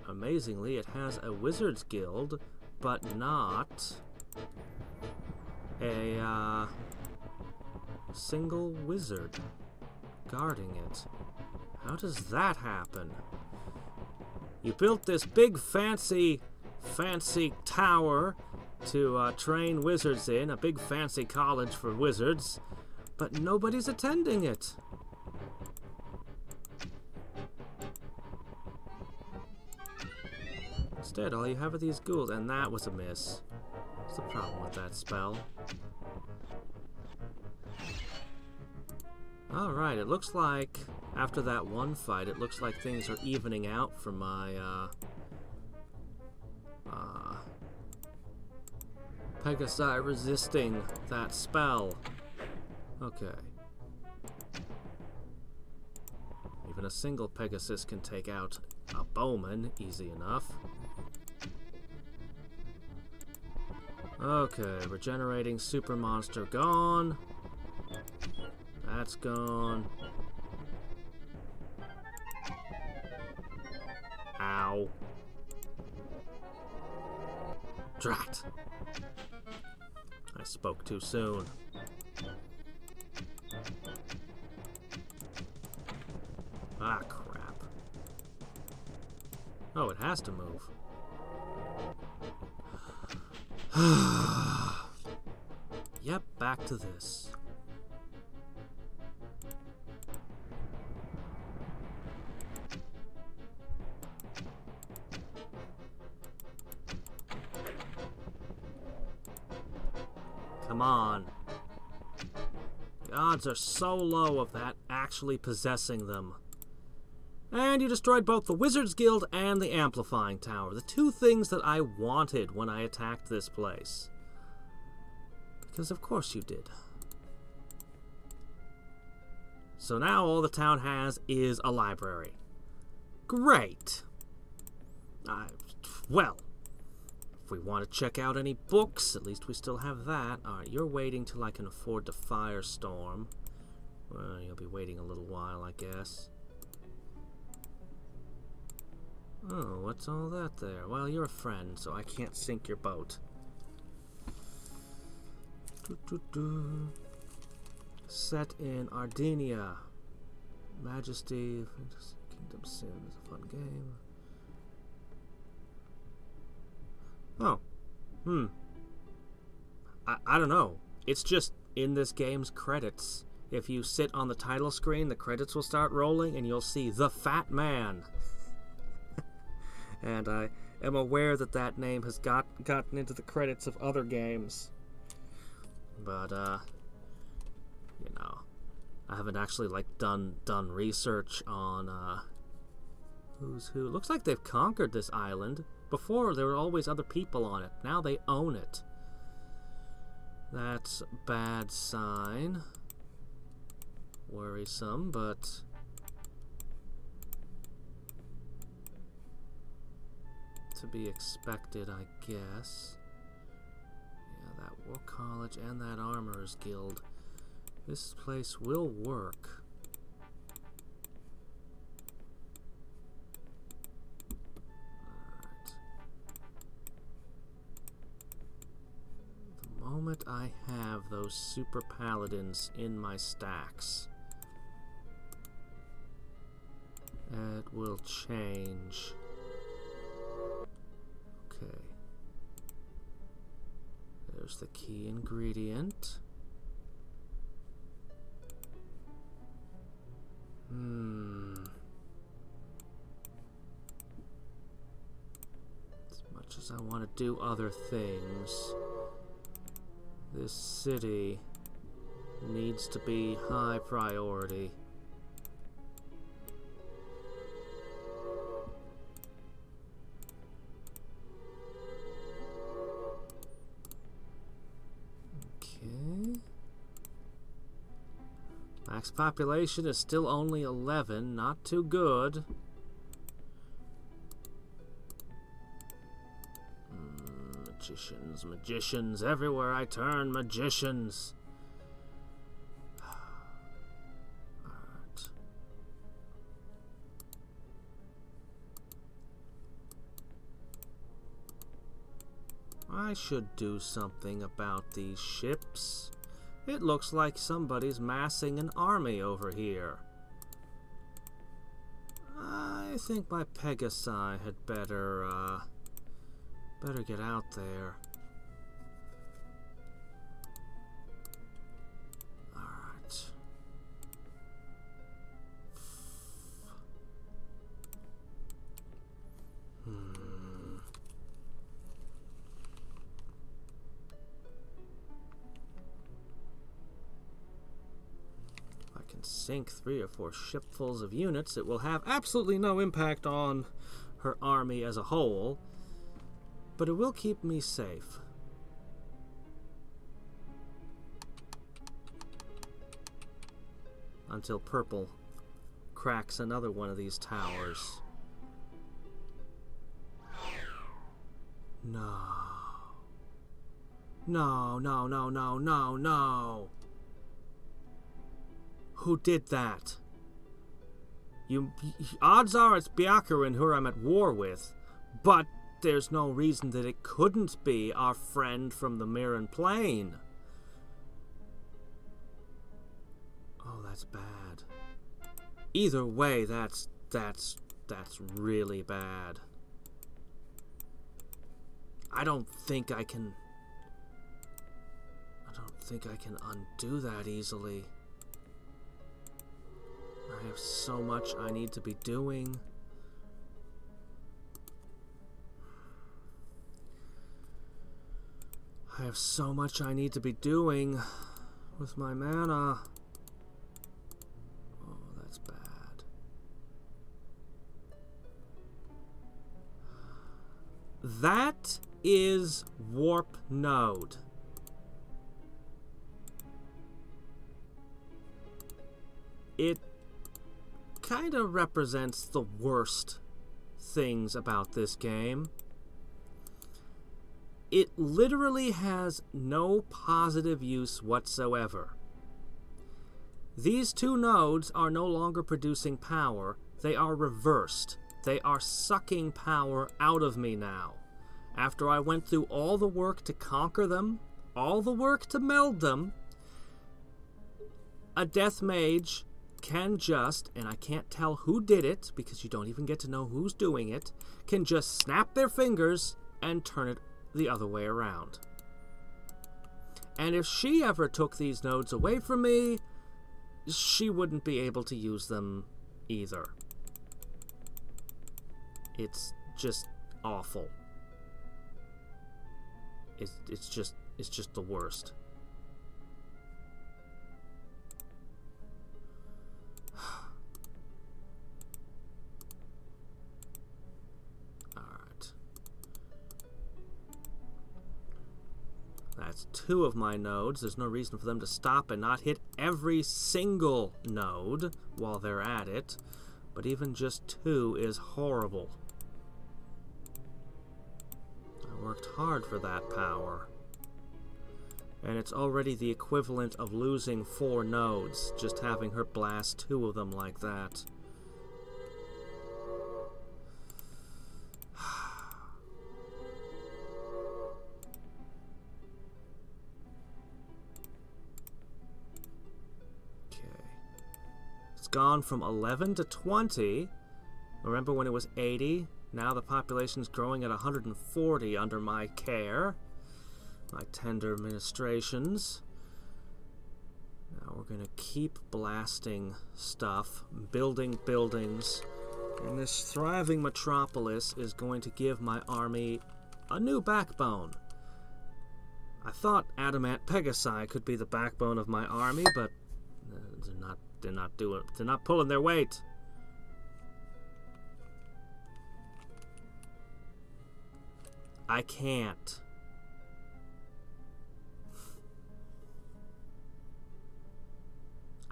Amazingly, it has a wizard's guild, but not a single wizard guarding it. How does that happen? You built this big fancy tower to train wizards in, a big fancy college for wizards, but nobody's attending it. Instead, all you have are these ghouls, and that was a miss. What's the problem with that spell? Alright, it looks like, after that one fight, it looks like things are evening out for my, Pegasi resisting that spell. Okay. Even a single Pegasus can take out a bowman, easy enough. Okay, regenerating super monster gone. That's gone. Ow. Drat. I spoke too soon. Ah, crap. Oh, it has to move. Yep, back to this. Come on. The odds are so low of that actually possessing them. And you destroyed both the Wizard's Guild and the Amplifying Tower, the two things that I wanted when I attacked this place. Because of course you did. So now all the town has is a library. Great! Well, if we want to check out any books, at least we still have that. Alright, you're waiting till I can afford the Firestorm. Well, you'll be waiting a little while, I guess. Oh, what's all that there? Well, you're a friend, so I can't sink your boat. Set in Ardinia. Majesty, Kingdom Sin is a fun game. Oh. I don't know. It's just in this game's credits. If you sit on the title screen, the credits will start rolling and you'll see The Fat Man. And I am aware that that name has gotten into the credits of other games. But, you know, I haven't actually, like, done research on, who's who. Looks like they've conquered this island. Before, there were always other people on it. Now they own it. That's a bad sign. Worrisome, but... to be expected, I guess. Yeah, that War College and that Armorer's Guild. This place will work. Alright. The moment I have those super paladins in my stacks, it will change. Okay. There's the key ingredient. As much as I want to do other things, this city needs to be high priority. Max population is still only 11, not too good. Magicians, magicians, everywhere I turn, magicians. Alright. I should do something about these ships. It looks like somebody's massing an army over here. I think my Pegasi had better get out there. Alright. Sink 3 or 4 shipfuls of units, it will have absolutely no impact on her army as a whole, but it will keep me safe. Until purple cracks another one of these towers. No. No, no, no, no, no, no. Who did that? Odds are it's Byakurin who I'm at war with, but there's no reason that it couldn't be our friend from the Myrran Plane. Oh, that's bad. Either way, that's really bad. I don't think I can undo that easily. I have so much I need to be doing. I have so much I need to be doing with my mana. Oh, that's bad. That is Warp Node. It kind of represents the worst things about this game. It literally has no positive use whatsoever. These two nodes are no longer producing power. They are reversed. They are sucking power out of me now. After I went through all the work to conquer them, all the work to meld them, a death mage can just, and I can't tell who did it because you don't even get to know who's doing it, can just snap their fingers and turn it the other way around. And if she ever took these nodes away from me, she wouldn't be able to use them either. It's just awful. It's just the worst. Alright. That's 2 of my nodes. There's no reason for them to stop and not hit every single node while they're at it. But even just 2 is horrible. I worked hard for that power. And it's already the equivalent of losing 4 nodes, just having her blast 2 of them like that. Okay. It's gone from 11 to 20. Remember when it was 80? Now the population's growing at 140 under my care. My tender ministrations. Now we're gonna keep blasting stuff, building buildings, and this thriving metropolis is going to give my army a new backbone. I thought Adamant Pegasi could be the backbone of my army, but they're not pulling their weight. I can't.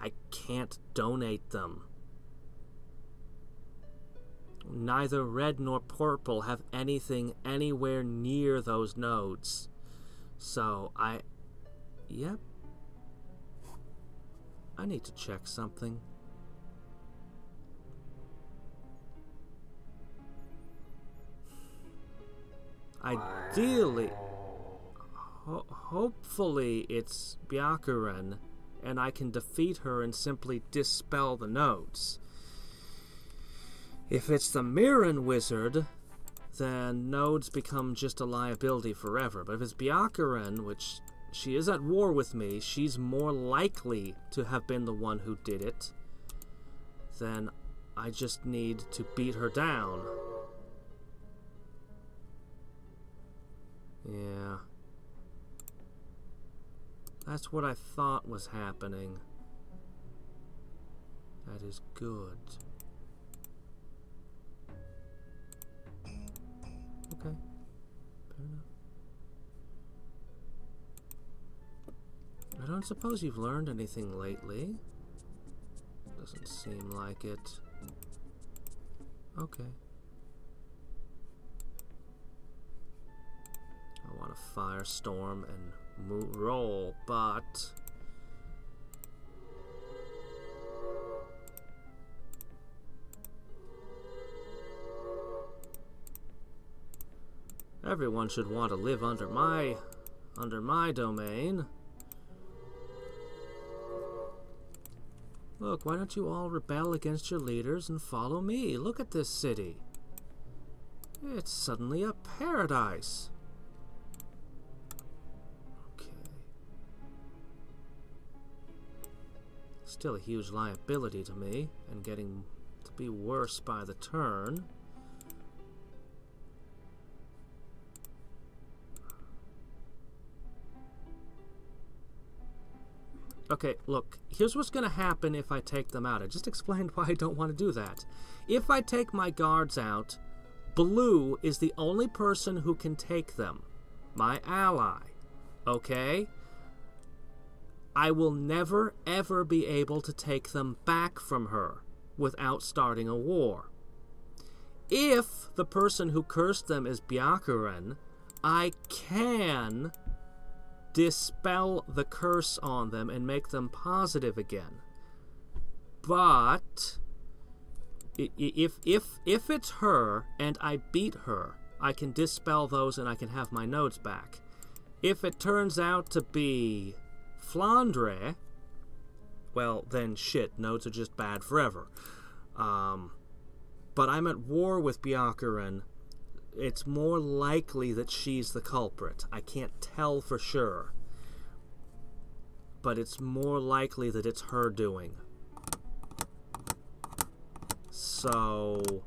I can't donate them. Neither red nor purple have anything anywhere near those nodes. So yep. I need to check something. Ideally, hopefully it's Byakuren, and I can defeat her and simply dispel the nodes. If it's the Myrran wizard, then nodes become just a liability forever. But if it's Byakuren, which she is at war with me, she's more likely to have been the one who did it, then I just need to beat her down. Yeah. That's what I thought was happening. That is good. Okay. Fair enough. I don't suppose you've learned anything lately. Doesn't seem like it. Okay. I want a firestorm and roll, but everyone should want to live under my domain. Look, why don't you all rebel against your leaders and follow me? Look at this city. It's suddenly a paradise. Still a huge liability to me, and getting to be worse by the turn. Okay, look, here's what's going to happen if I take them out. I just explained why I don't want to do that. If I take my guards out, Blue is the only person who can take them. My ally. Okay? I will never, ever be able to take them back from her without starting a war. If the person who cursed them is Byakuren, I can dispel the curse on them and make them positive again. But if it's her and I beat her, I can dispel those and I can have my nodes back. If it turns out to be Flandre, well, then shit, nodes are just bad forever. But I'm at war with Byakuren. It's more likely that she's the culprit. I can't tell for sure. But it's more likely that it's her doing. So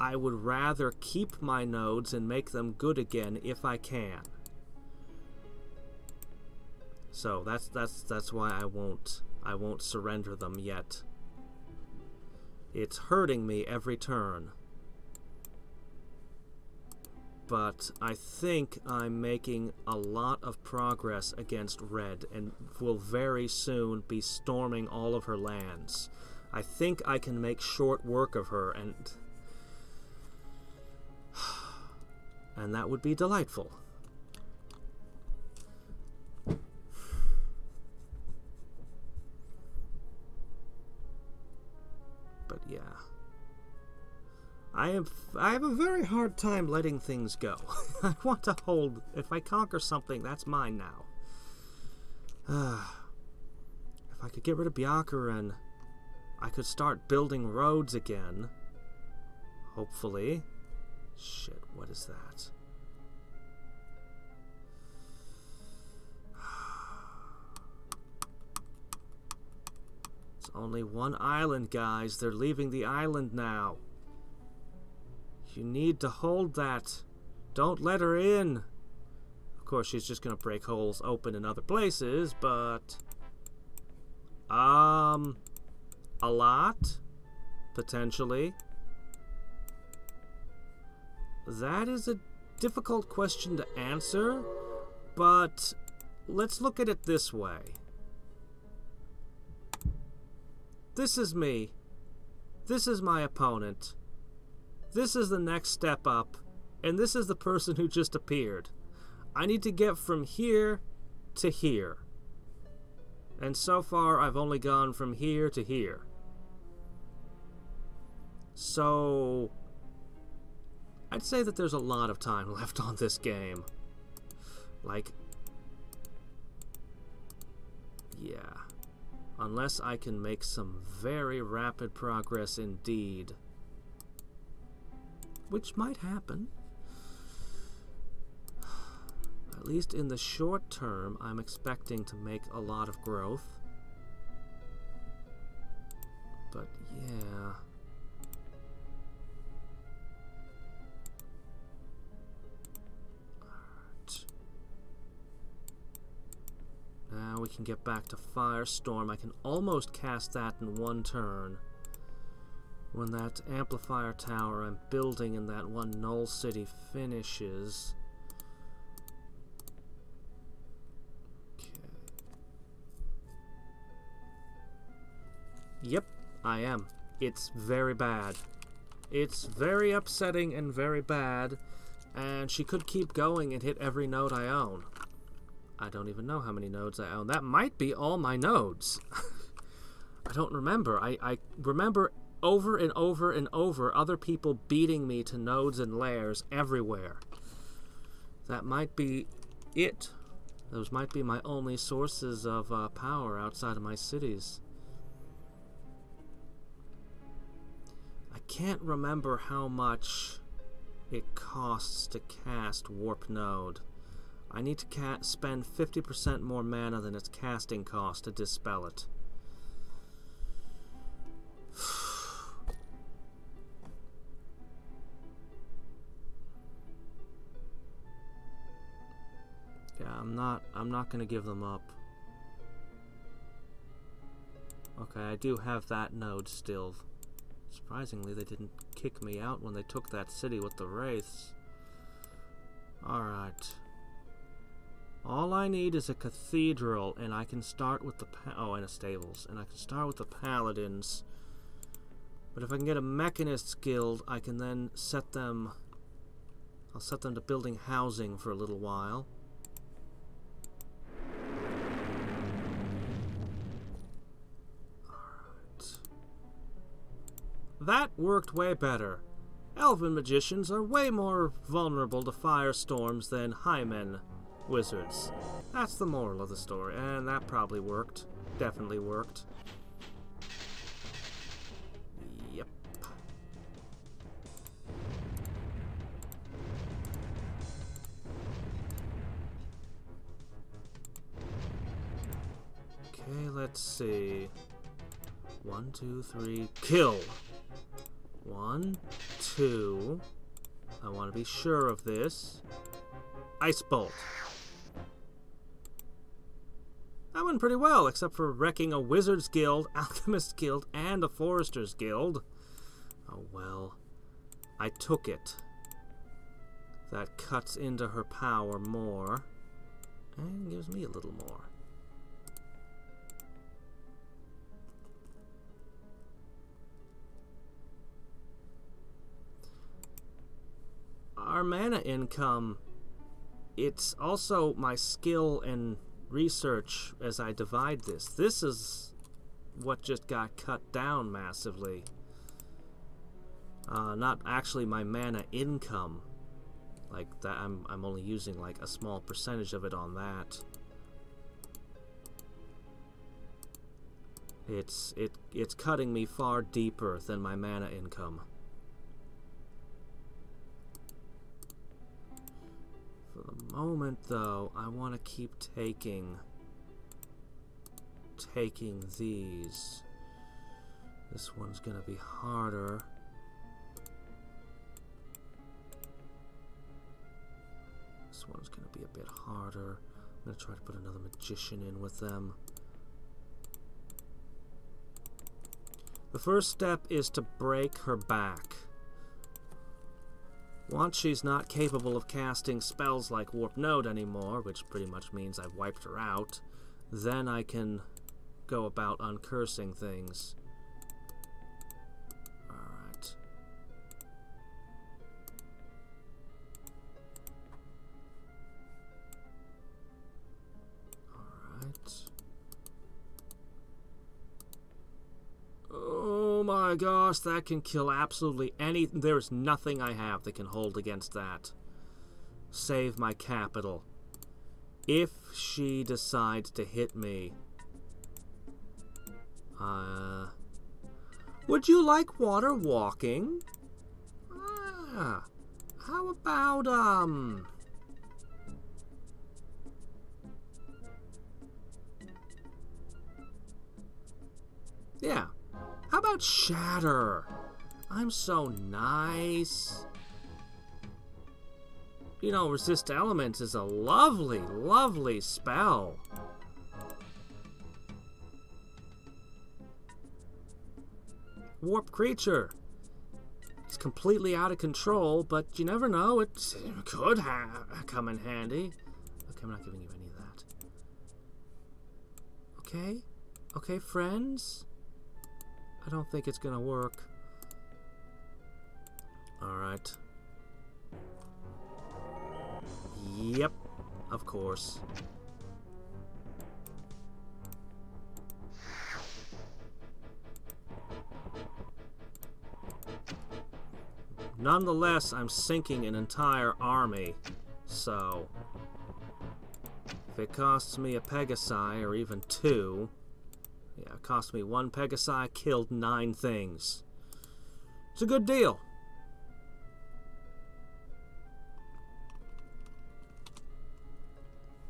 I would rather keep my nodes and make them good again if I can. So that's why I won't surrender them yet. It's hurting me every turn. But I think I'm making a lot of progress against Red and will very soon be storming all of her lands. I think I can make short work of her, and that would be delightful. But yeah. I have a very hard time letting things go. I want to hold... If I conquer something, that's mine now. If I could get rid of Byakuren, I could start building roads again. Hopefully. Shit, what is that? It's only one island, guys. They're leaving the island now. You need to hold that. Don't let her in. Of course, she's just gonna break holes open in other places, but... a lot? Potentially. That is a difficult question to answer, but let's look at it this way. This is me. This is my opponent. This is the next step up, and this is the person who just appeared. I need to get from here to here. And so far, I've only gone from here to here. So, I'd say that there's a lot of time left on this game. Like, yeah. Unless I can make some very rapid progress indeed. Which might happen. At least in the short term, I'm expecting to make a lot of growth. But yeah. Alright. Now we can get back to Firestorm. I can almost cast that in one turn. When that amplifier tower I'm building in that one null city finishes. Okay. Yep, I am. It's very bad. It's very upsetting and very bad, and she could keep going and hit every node I own. I don't even know how many nodes I own. That might be all my nodes. I don't remember. I remember over and over and over other people beating me to nodes and lairs everywhere. That might be it. Those might be my only sources of power outside of my cities. I can't remember how much it costs to cast Warp Node. I need to spend 50% more mana than its casting cost to dispel it. Yeah, I'm not gonna give them up. Okay, I do have that node still. Surprisingly, they didn't kick me out when they took that city with the Wraiths. Alright. All I need is a cathedral, and I can start with the and a stables, and I can start with the paladins. But if I can get a mechanists guild, I can then set them... I'll set them to building housing for a little while. Alright. that worked way better. Elven magicians are way more vulnerable to firestorms than highmen wizards. That's the moral of the story, and that probably worked. Definitely worked. Yep. Okay, let's see. 1, 2, 3, kill! 1, 2. I want to be sure of this. Ice Bolt. That went pretty well, except for wrecking a Wizard's Guild, Alchemist Guild, and a Forester's Guild. Oh well. I took it. That cuts into her power more. And gives me a little more. Our mana income, it's also my skill and research as I divide this. This is what just got cut down massively. Not actually my mana income. Like that, I'm only using like a small percentage of it on that. It's cutting me far deeper than my mana income. For the moment, though, I want to keep taking these. This one's gonna be harder. This one's gonna be a bit harder. I'm gonna try to put another magician in with them. The first step is to break her back. Once she's not capable of casting spells like Warp Node anymore, which pretty much means I've wiped her out, then I can go about uncursing things. Alright. Alright. Oh my gosh, that can kill absolutely anything. There's nothing I have that can hold against that. Save my capital. If she decides to hit me... would you like water walking? How about, yeah. How about shatter? I'm so nice. You know, resist elements is a lovely, lovely spell. Warp creature. It's completely out of control, but you never know. It could come in handy. Okay, I'm not giving you any of that. Okay? Okay, friends? I don't think it's gonna work. Alright. Yep, of course. Nonetheless, I'm sinking an entire army, so if it costs me a Pegasi, or even 2, yeah, it cost me 1 Pegasi, killed 9 things. It's a good deal.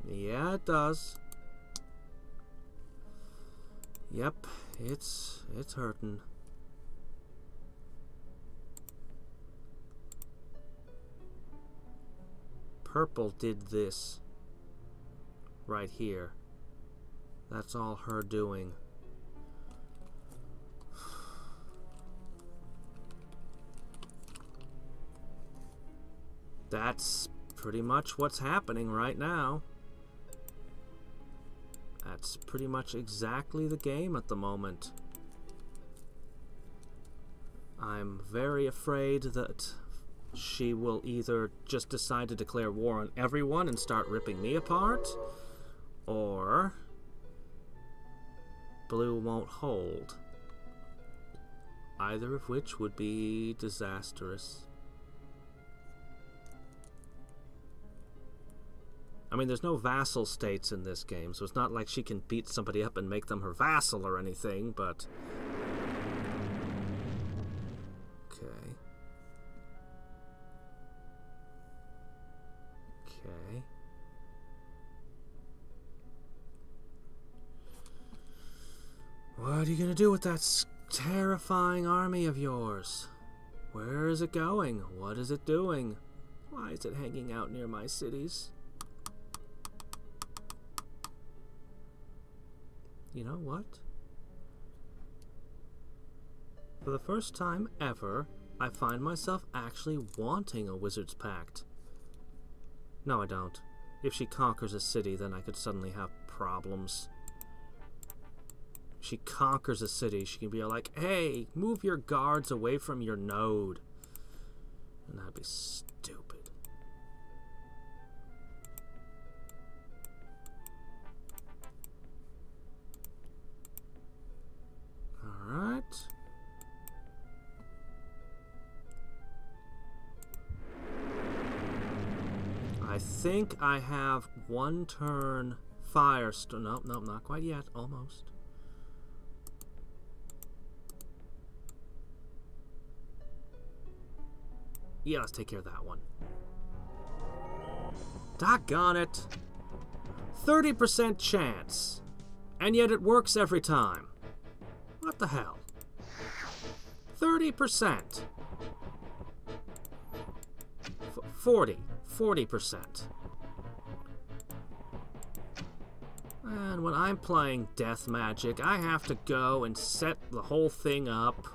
Yeah, it does. Yep, it's hurting. Purple did this right here. That's all her doing. That's pretty much what's happening right now. That's pretty much exactly the game at the moment. I'm very afraid that she will either just decide to declare war on everyone and start ripping me apart, or blue won't hold. either of which would be disastrous. I mean, there's no vassal states in this game, so it's not like she can beat somebody up and make them her vassal or anything, but... Okay. Okay. What are you gonna do with that terrifying army of yours? Where is it going? What is it doing? Why is it hanging out near my cities? You know what? For the first time ever, I find myself actually wanting a Wizard's Pact. No, I don't. If she conquers a city, then I could suddenly have problems. She conquers a city, she can be like, hey, move your guards away from your node. And that'd be stupid. Alright. I think I have one turn Firestone. Nope, nope, not quite yet. Almost. Yeah, let's take care of that one. Doggone it. 30% chance. And yet it works every time. What the hell? 30%. 40%. And when I'm playing Death Magic, I have to go and set the whole thing up.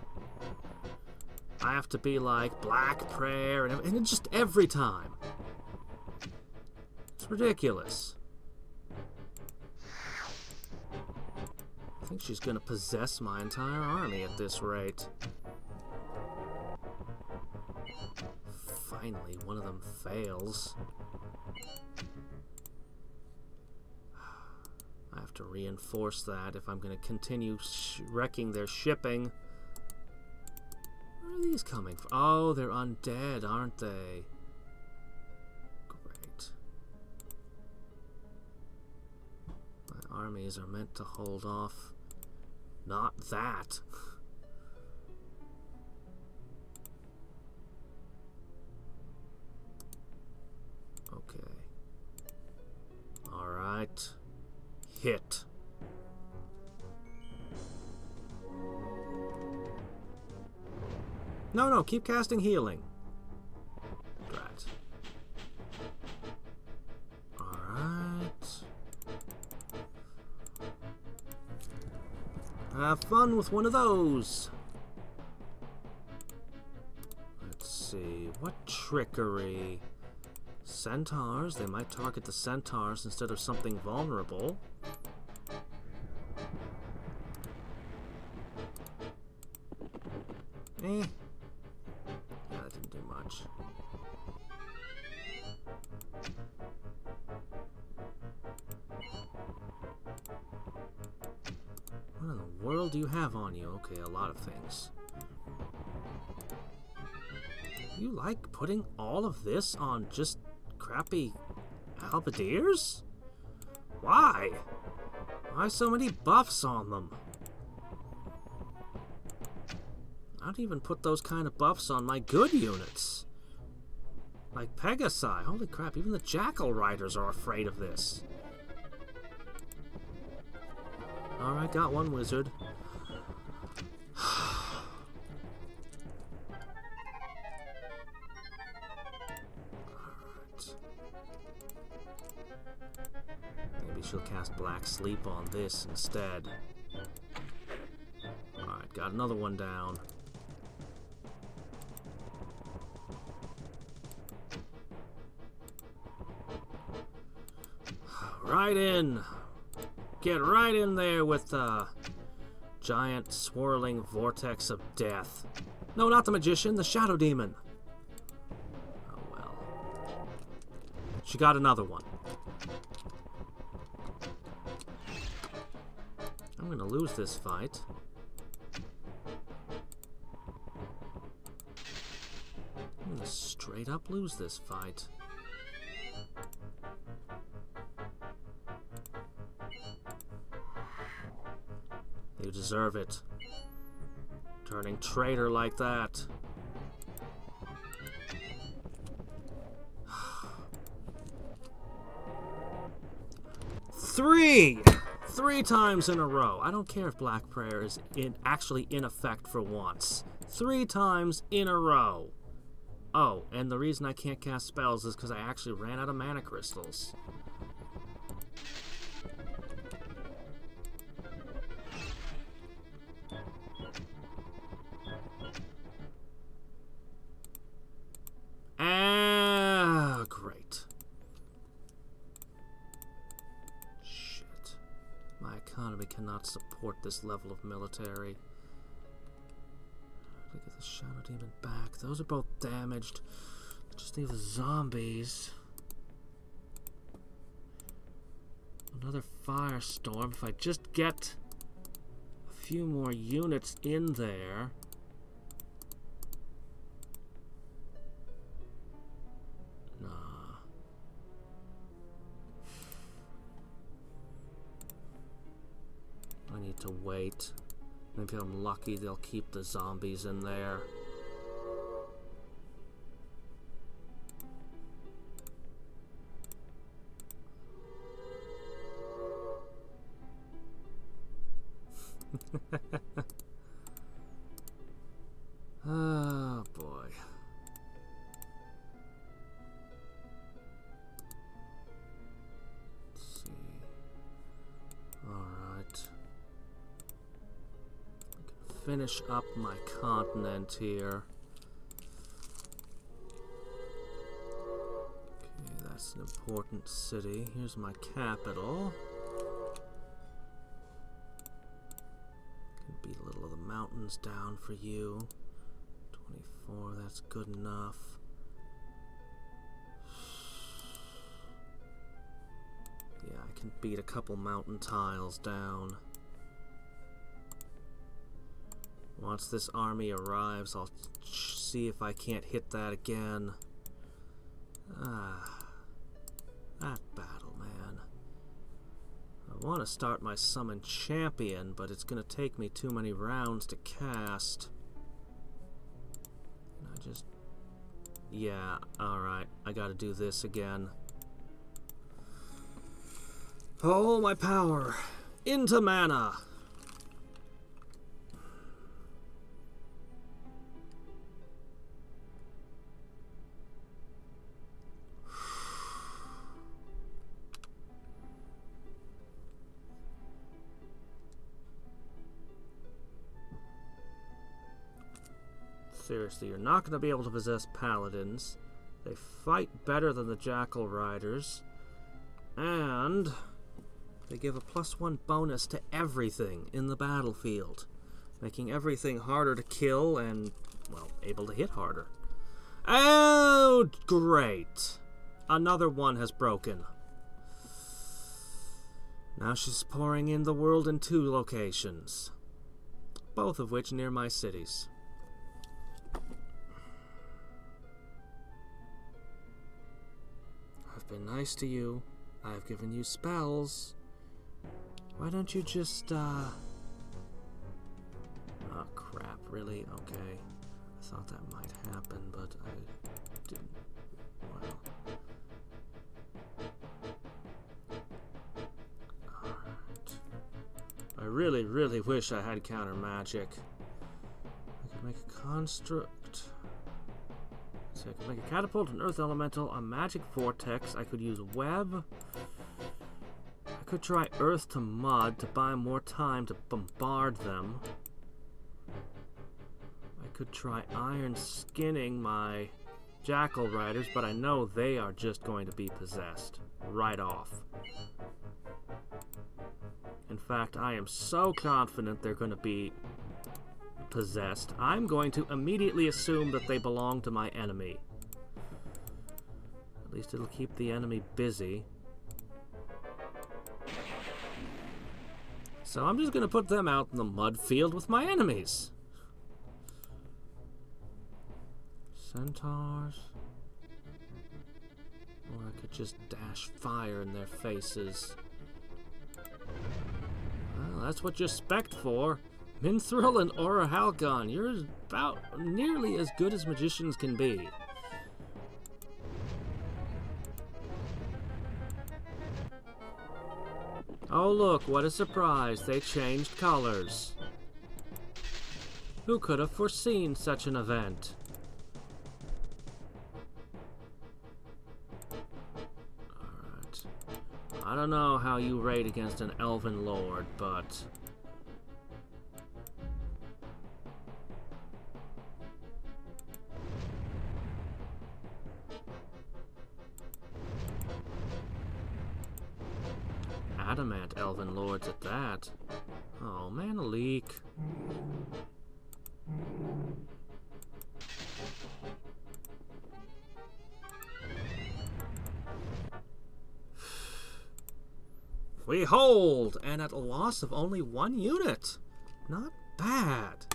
I have to be like Black Prayer, and just every time. It's ridiculous. I think she's gonna possess my entire army at this rate. Finally, one of them fails. I have to reinforce that if I'm gonna continue wrecking their shipping. Where are these coming from? Oh, they're undead, aren't they? Great. My armies are meant to hold off. Not that. Okay. Alright. Hit. No, keep casting healing. Right. Alright. Have fun with one of those. Let's see. What trickery? Centaurs. They might target the centaurs instead of something vulnerable. Eh. Yeah, that didn't do much. What in the world do you have on you? Okay, a lot of things. You like putting all of this on just crappy halberdiers? Why? Why so many buffs on them? I'd even put those kind of buffs on my good units. Like Pegasi. Holy crap, even the Jackal Riders are afraid of this. Alright, got one wizard. Alright. Maybe she'll cast Black Sleep on this instead. Alright, got another one down. Right in. Get right in there with the giant swirling vortex of death. No, not the magician, the shadow demon. Oh well. She got another one. I'm gonna lose this fight. straight up lose this fight. You deserve it. Turning traitor like that. Three times in a row. I don't care if Black Prayer is actually in effect for once. 3 times in a row. Oh, and the reason I can't cast spells is because I actually ran out of mana crystals. Ah, great. Shit. My economy cannot support this level of military. Look at the Shadow Demon back. Those are both damaged. Just need the zombies. Another firestorm. If I just get a few more units in there. Nah. I need to wait. Maybe I'm lucky they'll keep the zombies in there. Oh boy. Let's see. Alright. Finish up my continent here. Okay, that's an important city. Here's my capital. Can beat a little of the mountains down for you. 24, that's good enough. Yeah, I can beat a couple mountain tiles down. Once this army arrives, I'll see if I can't hit that again. Ah, that battle, man. I want to start my summon champion, but it's going to take me too many rounds to cast. And I just... Yeah, alright. I got to do this again. All my power into mana. Seriously, you're not going to be able to possess paladins. They fight better than the Jackal Riders. And they give a +1 bonus to everything in the battlefield, making everything harder to kill and, well, able to hit harder. Oh, great! Another one has broken. Now she's pouring in the world in 2 locations, both of which near my cities. I've been nice to you. I've given you spells. Why don't you just, Oh, crap, really? Okay. I thought that might happen, but I didn't. Well. Alright. I really, really wish I had counter magic. I could make a construct. So I could make a catapult, an earth elemental, a magic vortex. I could use web. I could try earth to mud to buy more time to bombard them. I could try iron skinning my Jackal Riders, but I know they are just going to be possessed right off. In fact, I am so confident they're going to be possessed, I'm going to immediately assume that they belong to my enemy. At least it'll keep the enemy busy. So I'm just going to put them out in the mud field with my enemies. Centaurs. Could just dash fire in their faces. Well, that's what you're spec'd for. Minthril and Aura Halcon, you're about nearly as good as magicians can be. Oh look, what a surprise, they changed colors. Who could have foreseen such an event? Alright. I don't know how you rate against an Elven Lord, but... Adamant Elven Lords at that. Oh man, a leak. We hold, and at a loss of only 1 unit. Not bad.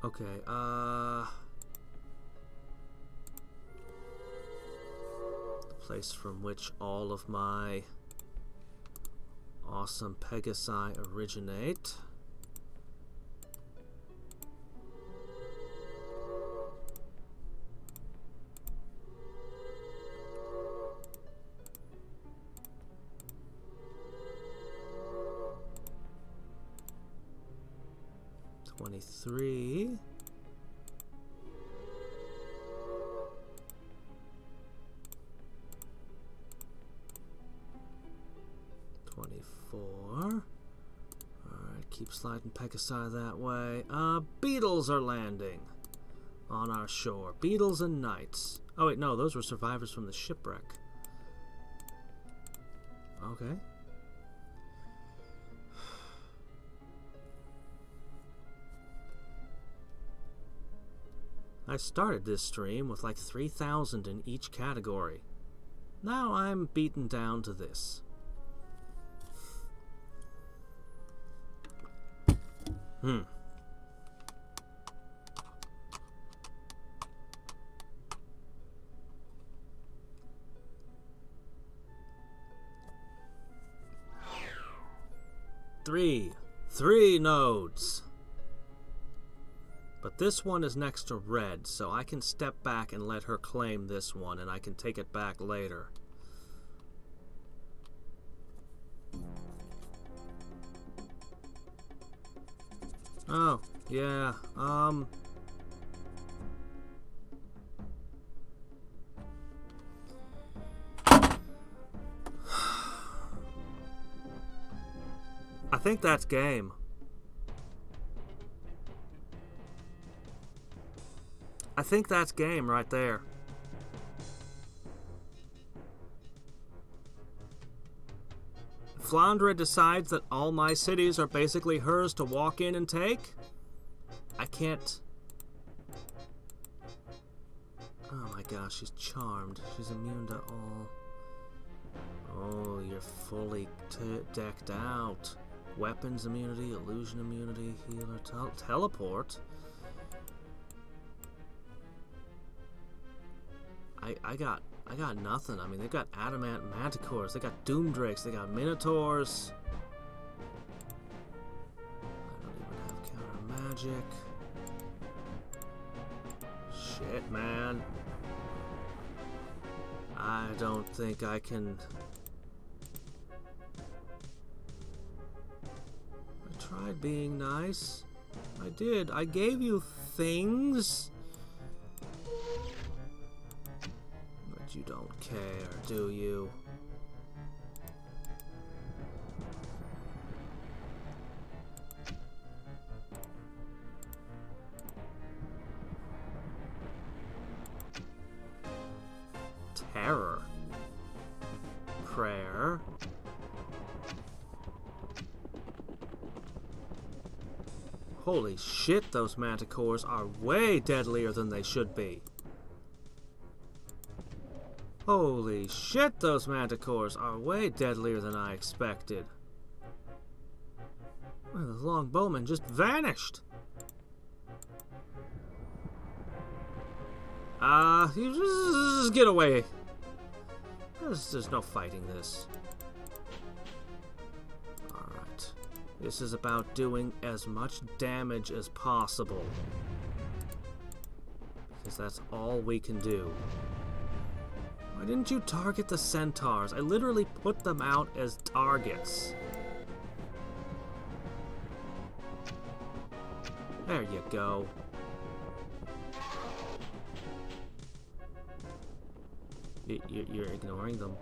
Okay, the place from which all of my awesome Pegasi originate. $23. $24. Alright, keep sliding Pegasi that way. Beetles are landing on our shore. Beetles and knights. Oh wait, no, those were survivors from the shipwreck. Okay. I started this stream with like 3,000 in each category. Now I'm beaten down to this. Three nodes. But this one is next to red, so I can step back and let her claim this one, and I can take it back later. Oh, yeah, I think that's game. I think that's game right there. Flandre decides that all my cities are basically hers to walk in and take. I can't... Oh my gosh, she's charmed. She's immune to all. Oh, you're fully decked out. Weapons immunity, illusion immunity, healer, teleport. I got nothing. I mean, they've got adamant manticores, they got doomdrakes, they got minotaurs. I don't even have counter magic. Shit, man. I don't think I can. I tried being nice. I did. I gave you things. You don't care, do you? Terror. Prayer. Holy shit, those manticores are way deadlier than they should be. Holy shit, those manticores are way deadlier than I expected. Well, the longbowman just vanished. You just get away. There's no fighting this. Alright. This is about doing as much damage as possible. Because that's all we can do. Why didn't you target the centaurs? I literally put them out as targets. There you go. You're ignoring them.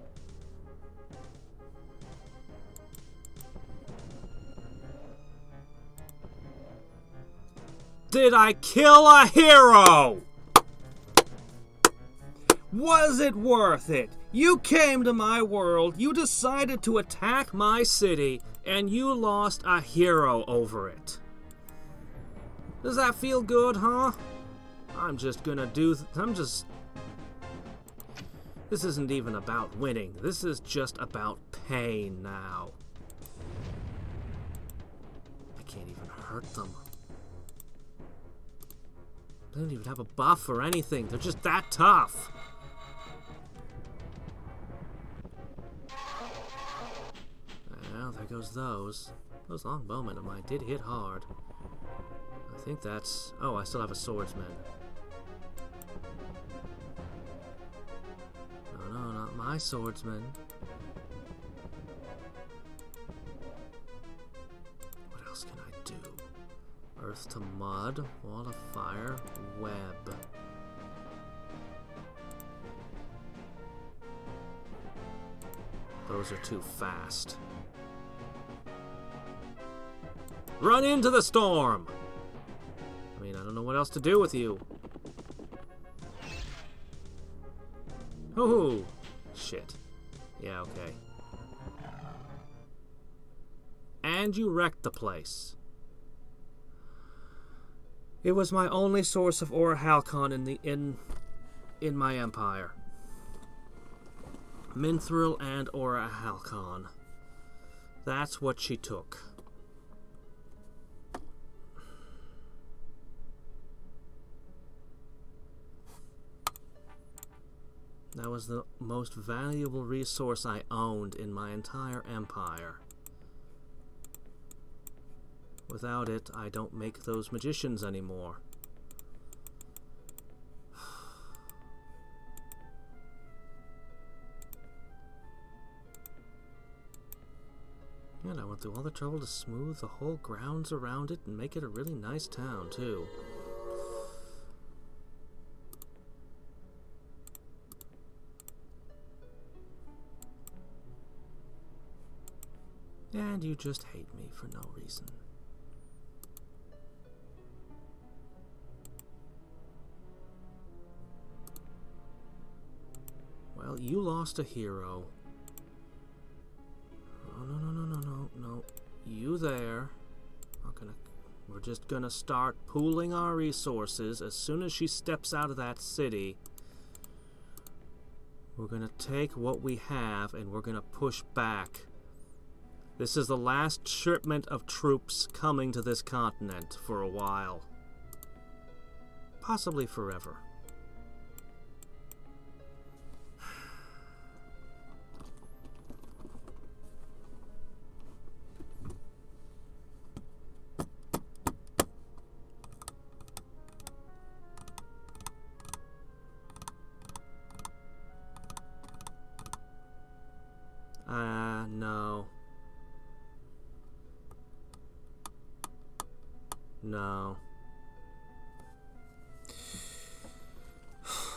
Did I kill a hero? Was it worth it? You came to my world, you decided to attack my city, and you lost a hero over it. Does that feel good, huh? I'm just gonna do... This isn't even about winning. This is just about pain now. I can't even hurt them. They don't even have a buff or anything. They're just that tough. Well, there goes those. Those longbowmen of mine did hit hard. I think that's... Oh, I still have a swordsman. No, not my swordsman. What else can I do? Earth to mud, wall of fire, web. Those are too fast. Run into the storm! I mean, I don't know what else to do with you. Oh, shit. Yeah, okay. And you wrecked the place. It was my only source of Orichalcon in my empire. Mithril and Orichalcon. That's what she took. That was the most valuable resource I owned in my entire empire. Without it, I don't make those magicians anymore. And I went through all the trouble to smooth the whole grounds around it and make it a really nice town, too. And you just hate me for no reason. Well, you lost a hero. Oh, no. You there. We're just gonna start pooling our resources. As soon as she steps out of that city, we're gonna take what we have and we're gonna push back. This is the last shipment of troops coming to this continent for a while. Possibly forever. No. No.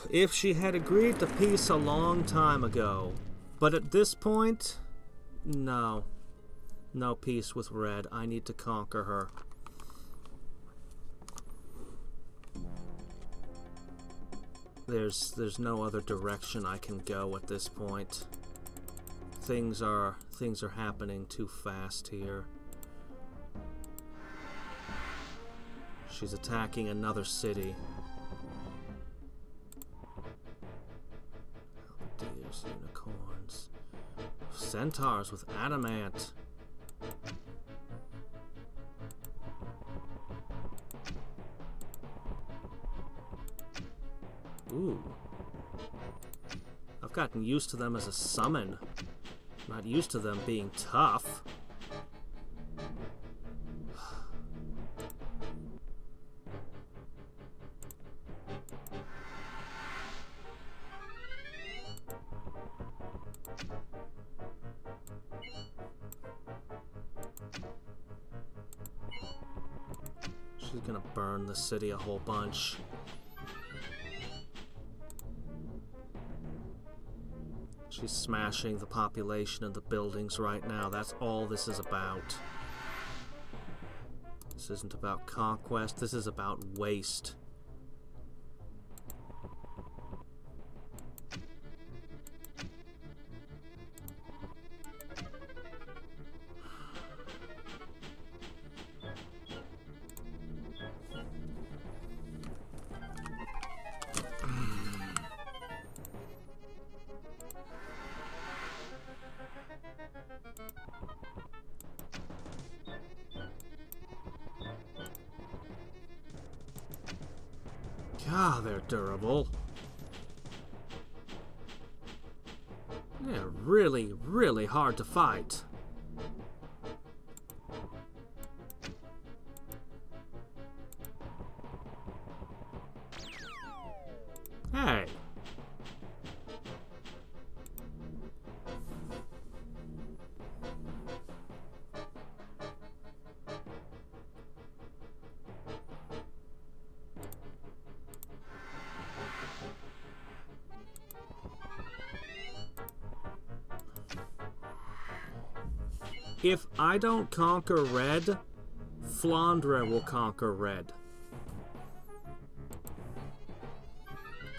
If she had agreed to peace a long time ago, but at this point, no. No peace with Red. I need to conquer her. There's no other direction I can go at this point. Things are happening too fast here. She's attacking another city. Deers, unicorns, centaurs with adamant. Ooh. I've gotten used to them as a summon. Not used to them being tough. She's gonna burn the city a whole bunch. She's smashing the population and the buildings right now. That's all this is about. This isn't about conquest. This is about waste. God, they're durable. They're really, really hard to fight. Hey. If I don't conquer red, Flandre will conquer red.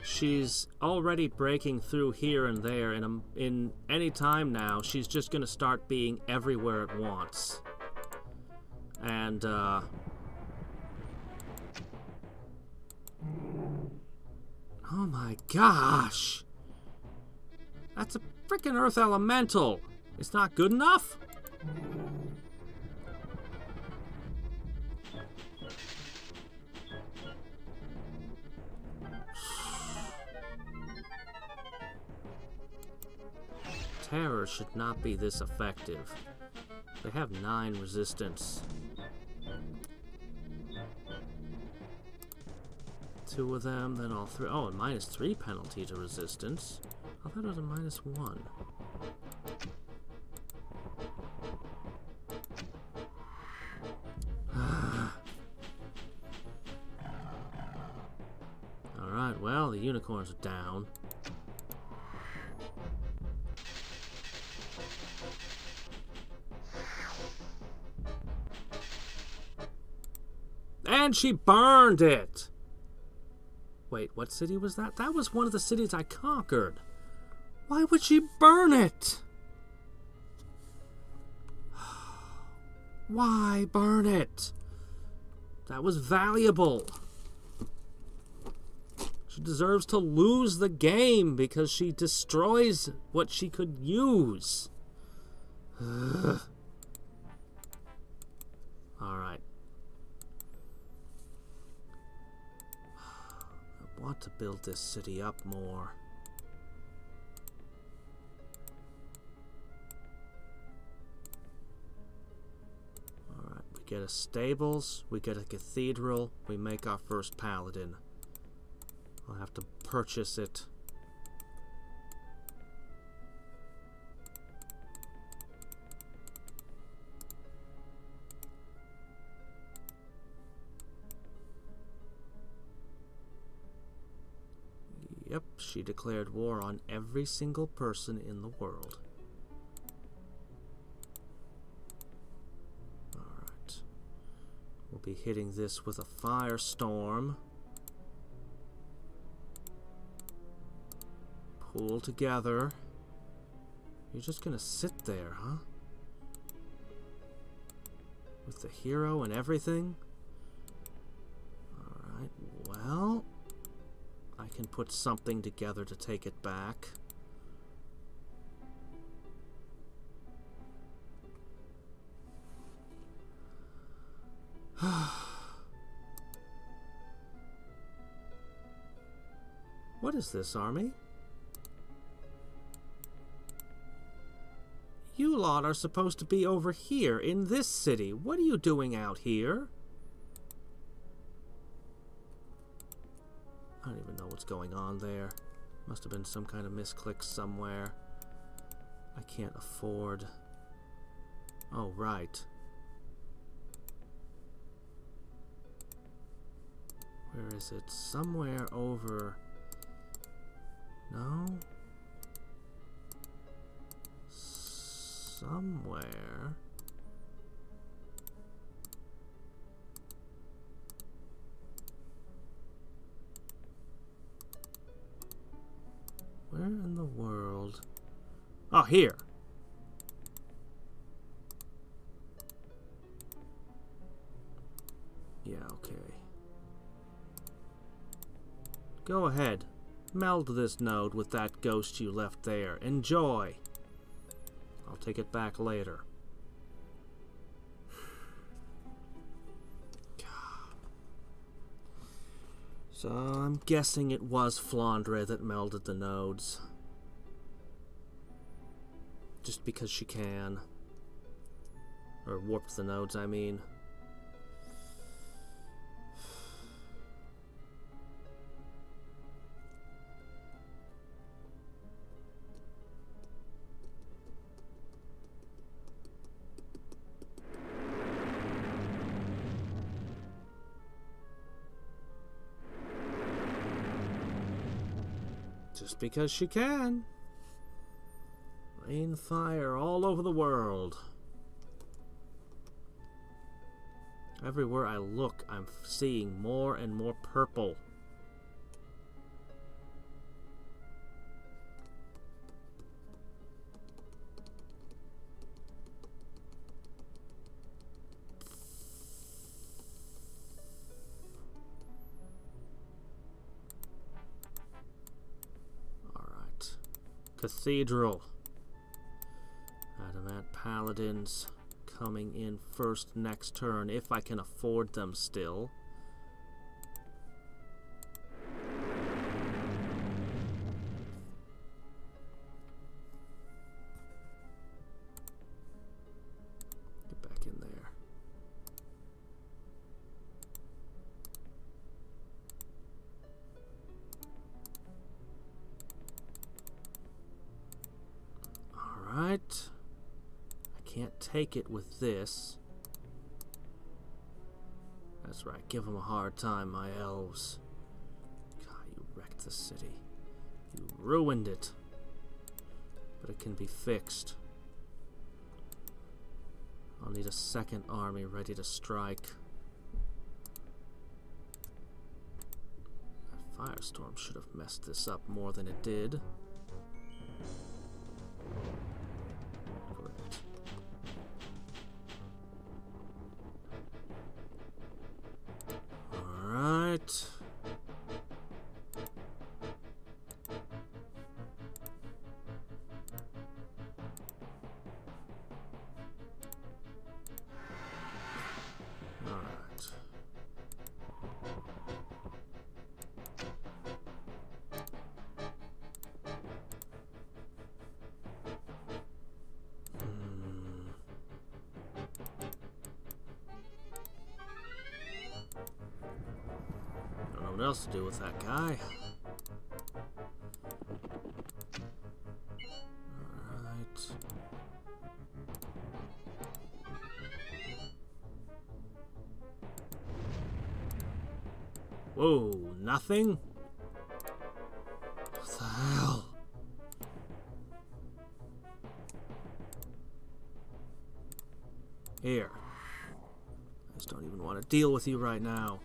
She's already breaking through here and there, and in any time now, she's just gonna start being everywhere at once. And, oh my gosh! That's a freaking Earth Elemental! It's not good enough? Terror should not be this effective. They have 9 resistance. 2 of them, then all 3. Oh, and -3 penalty to resistance. I thought it was a -1. Alright, well, the unicorns are down. And she burned it! Wait, what city was that? That was one of the cities I conquered. Why would she burn it? Why burn it? That was valuable. She deserves to lose the game because she destroys what she could use. Alright. I want to build this city up more. Alright, we get a stables, we get a cathedral, we make our first paladin. I'll have to purchase it. Yep, she declared war on every single person in the world. Alright. We'll be hitting this with a firestorm. Pull together. You're just gonna sit there, huh? With the hero and everything? Alright, well... I can put something together to take it back. What is this, army? You lot are supposed to be over here in this city. What are you doing out here? I don't even know what's going on there. Must have been some kind of misclick somewhere. I can't afford... Oh, right. Where is it? Somewhere over... No? Somewhere... Where in the world? Oh, here! Yeah, okay. Go ahead. Meld this node with that ghost you left there. Enjoy! I'll take it back later. So I'm guessing it was Flandre that melded the nodes. Just because she can. Or warped the nodes, I mean. Just because she can. Rain fire all over the world. Everywhere I look, I'm seeing more and more purple. Cathedral. Adamant Paladins coming in first next turn, if I can afford them still. Get back in there. Alright. I can't take it with this. That's right, give them a hard time, my elves. God, you wrecked the city. You ruined it. But it can be fixed. I'll need a second army ready to strike. That firestorm should have messed this up more than it did. Alright. Alright. What else to do with that guy? Alright. Whoa, nothing? What the hell? Here. I just don't even want to deal with you right now.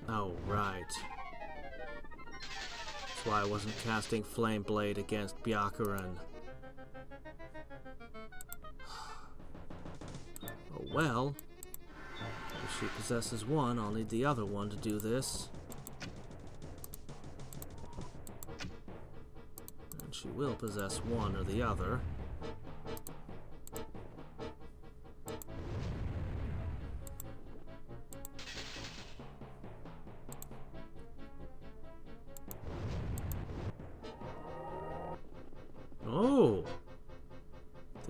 Oh, right. That's why I wasn't casting Flame Blade against Byakuran. Oh well. If she possesses one, I'll need the other one to do this. And she will possess one or the other.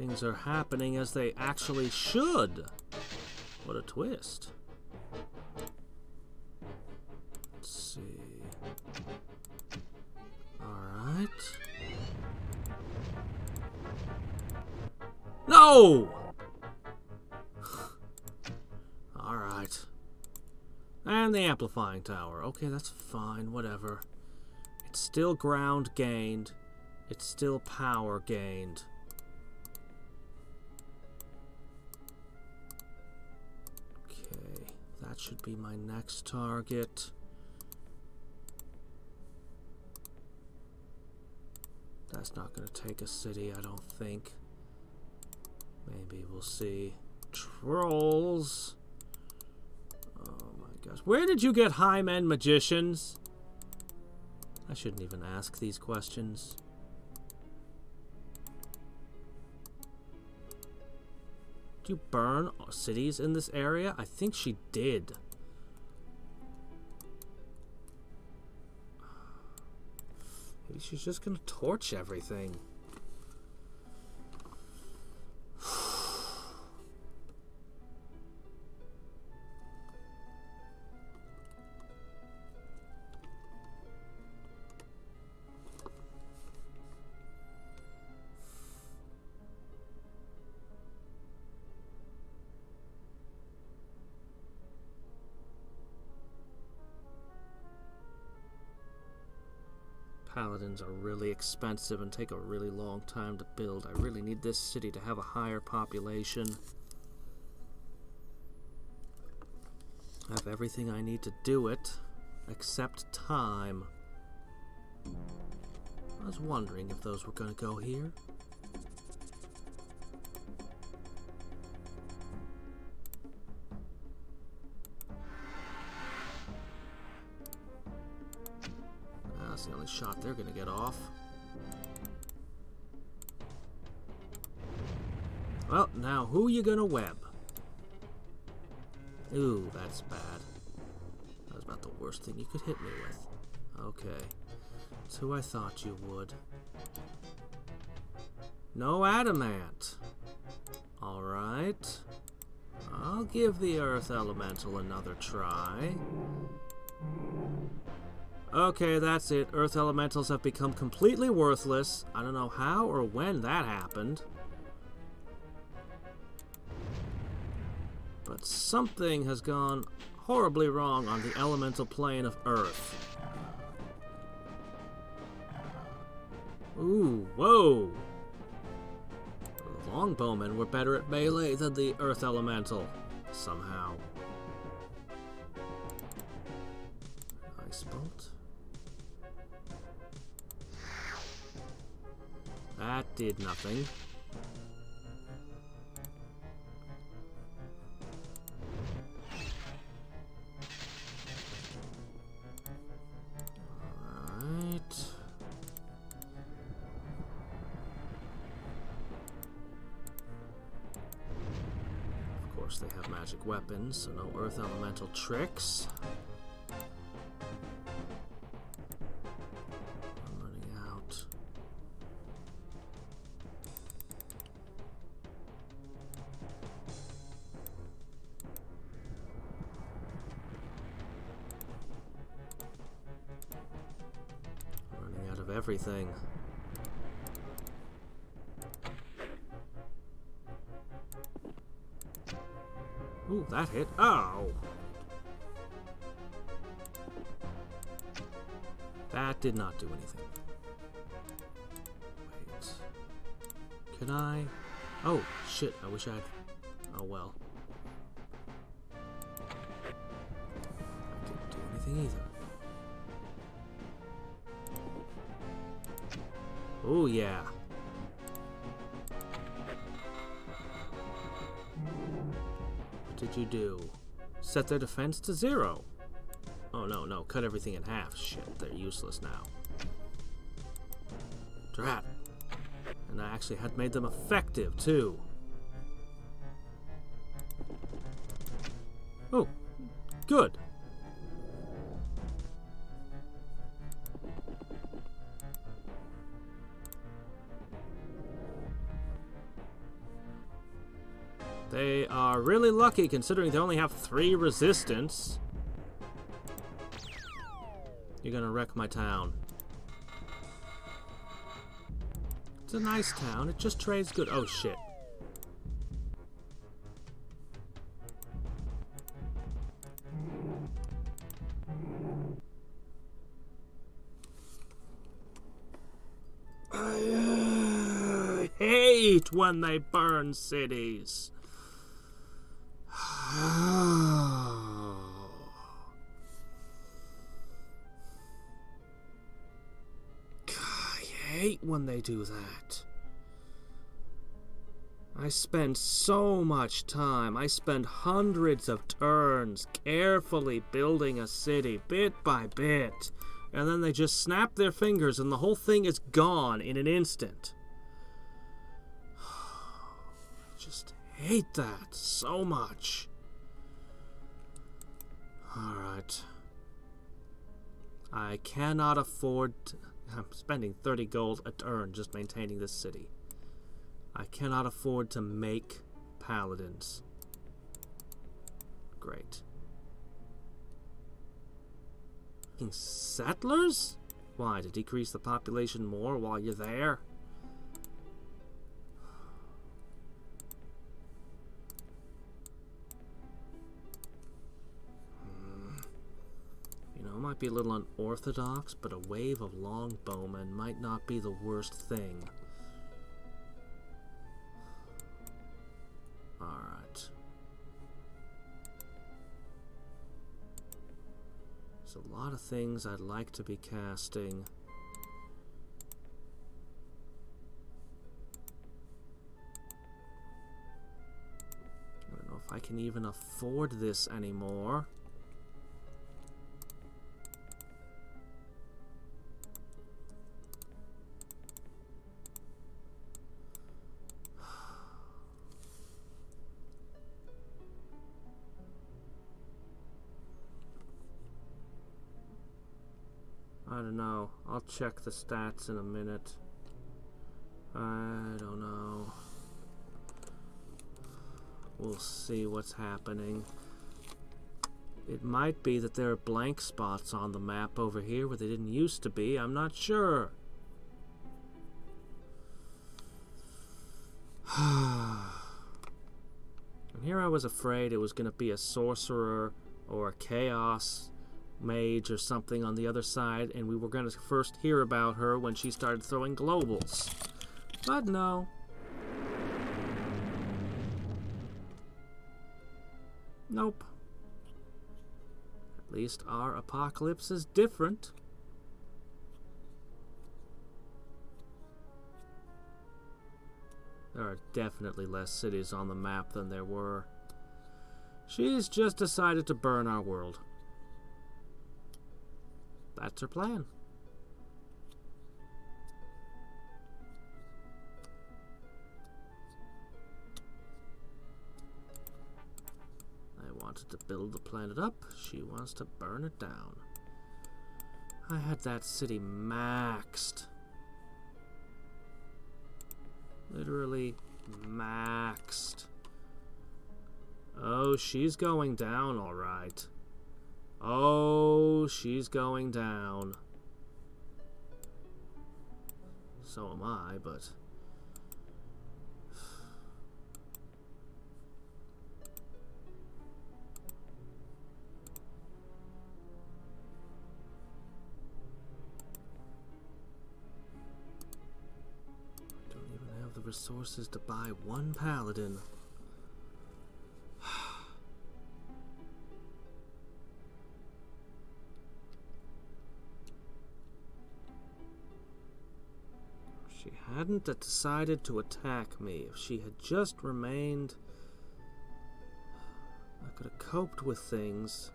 Things are happening as they actually should. What a twist. Let's see. Alright. No! Alright. And the amplifying tower. Okay, that's fine, whatever. It's still ground gained. It's still power gained. Okay, that should be my next target. That's not going to take a city, I don't think. Maybe we'll see. Trolls. Oh my gosh. Where did you get high-men magicians? I shouldn't even ask these questions. Do you burn cities in this area? I think she did. Maybe she's just gonna torch everything. Paladins are really expensive and take a really long time to build. I really need this city to have a higher population. I have everything I need to do it, except time. I was wondering if those were going to go here. That's the only shot they're gonna get off. Well, now who you gonna web? Ooh, that's bad. That was about the worst thing you could hit me with. Okay. It's who I thought you would. No adamant. Alright. I'll give the earth elemental another try. Okay, that's it. Earth elementals have become completely worthless. I don't know how or when that happened. But something has gone horribly wrong on the elemental plane of Earth. Ooh, whoa! The longbowmen were better at melee than the Earth elemental, somehow. Ice bolt. That did nothing. Alright. Of course they have magic weapons, so no earth elemental tricks. Everything. Ooh, that hit. Oh! That did not do anything. Wait. Can I? Oh, shit. I wish I'd... Oh, well. I didn't do anything either. Oh, yeah. What did you do? Set their defense to 0. Oh, no, no. Cut everything in half. Shit, they're useless now. Drat. And I actually had made them effective, too. Oh, good. They are really lucky considering they only have 3 resistance. You're gonna wreck my town. It's a nice town. It just trades good. Oh, shit. I hate when they burn cities. I hate when they do that. I spend so much time. I spend hundreds of turns carefully building a city bit by bit. And then they just snap their fingers and the whole thing is gone in an instant. I just hate that so much. Alright. I cannot afford to... I'm spending 30 gold a turn just maintaining this city. I cannot afford to make paladins. Great. Settlers? Why, to decrease the population more while you're there? You know, it might be a little unorthodox, but a wave of longbowmen might not be the worst thing. Alright. There's a lot of things I'd like to be casting. I don't know if I can even afford this anymore. I don't know. I'll check the stats in a minute. I don't know. We'll see what's happening. It might be that there are blank spots on the map over here where they didn't used to be. I'm not sure. And here I was afraid it was going to be a sorcerer or a chaos mage or something on the other side, and we were going to first hear about her when she started throwing globals. But no. Nope. At least our apocalypse is different. There are definitely less cities on the map than there were. She's just decided to burn our world. That's her plan. I wanted to build the planet up. She wants to burn it down. I had that city maxed. Literally maxed. Oh, she's going down, all right. Oh, she's going down. So am I, but... I don't even have the resources to buy one paladin. She hadn't decided to attack me. If she had just remained, I could have coped with things.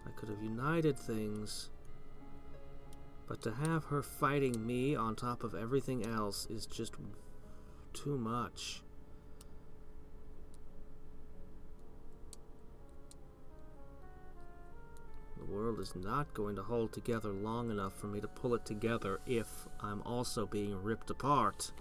I could have united things. But to have her fighting me on top of everything else is just too much. The world is not going to hold together long enough for me to pull it together if I'm also being ripped apart.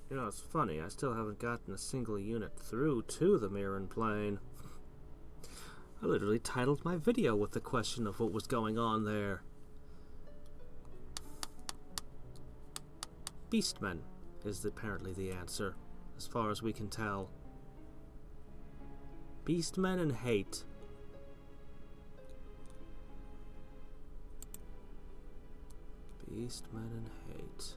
You know, it's funny, I still haven't gotten a single unit through to the Myrran Plane. I literally titled my video with the question of what was going on there. Beastmen is apparently the answer, as far as we can tell. Beastmen and hate. Beastmen and hate.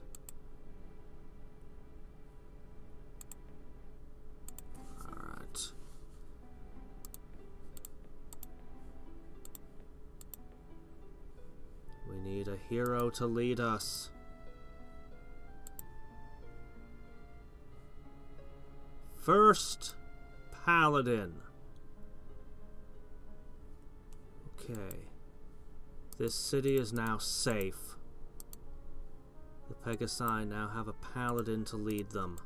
Alright. We need a hero to lead us. First Paladin. Okay. This city is now safe. The Pegasi now have a Paladin to lead them.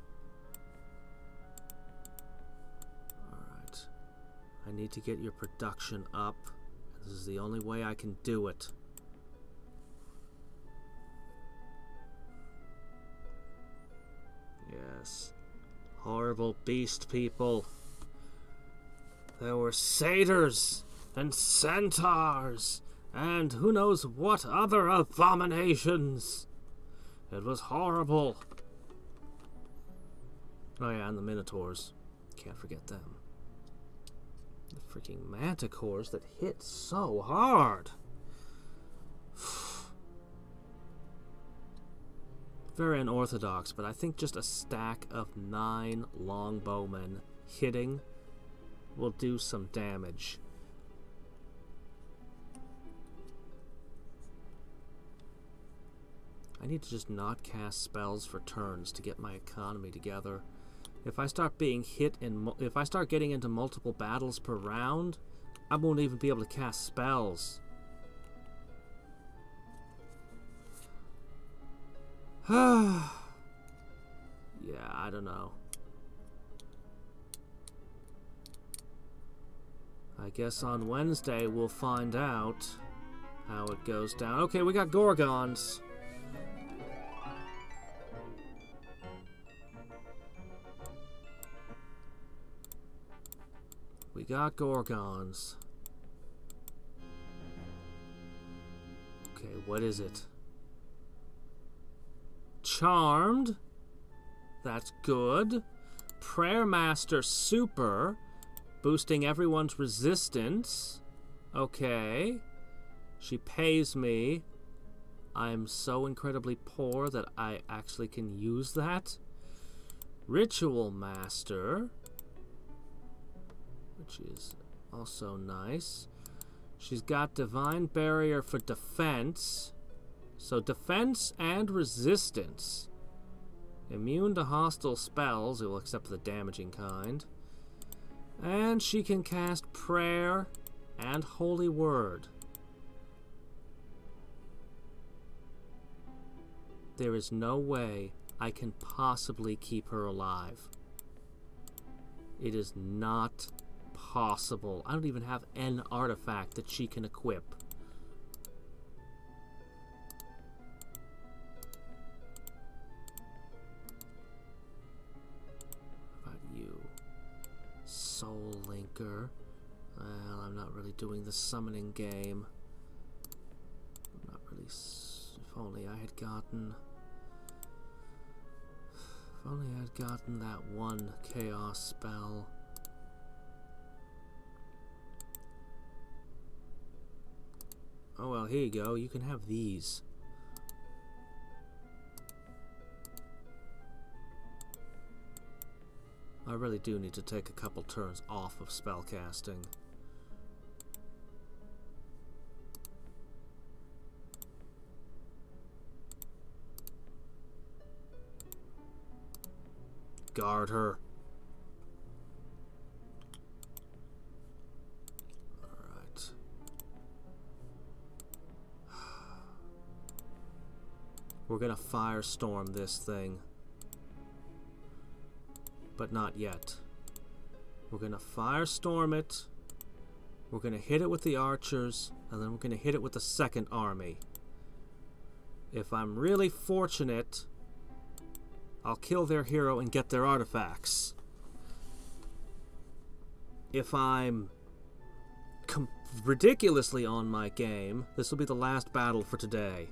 Alright. I need to get your production up. This is the only way I can do it. Yes. Horrible beast people. There were satyrs and centaurs and who knows what other abominations. It was horrible. Oh yeah, and the minotaurs. Can't forget them. The freaking manticores that hit so hard. Very unorthodox, but I think just a stack of 9 longbowmen hitting will do some damage. I need to just not cast spells for turns to get my economy together. If I start being hit if I start getting into multiple battles per round, I won't even be able to cast spells. Yeah, I don't know. I guess on Wednesday we'll find out how it goes down. Okay, we got Gorgons. We got Gorgons. Okay, what is it? Charmed. That's good. Prayer Master Super. Boosting everyone's resistance. Okay. She pays me. I'm so incredibly poor that I actually can use that. Ritual Master. Which is also nice. She's got Divine Barrier for defense. So defense and resistance. Immune to hostile spells, well, except for the damaging kind. And she can cast Prayer and Holy Word. There is no way I can possibly keep her alive. It is not possible. I don't even have an artifact that she can equip. Soul Linker. Well, I'm not really doing the summoning game. I'm not really. If only I had gotten. If only I had gotten that one chaos spell. Oh well, here you go. You can have these. I really do need to take a couple turns off of spellcasting. Guard her. Alright. We're gonna firestorm this thing. But not yet. We're gonna firestorm it. We're gonna hit it with the archers, and then we're gonna hit it with the second army. If I'm really fortunate, I'll kill their hero and get their artifacts. If I'm ridiculously on my game, this will be the last battle for today.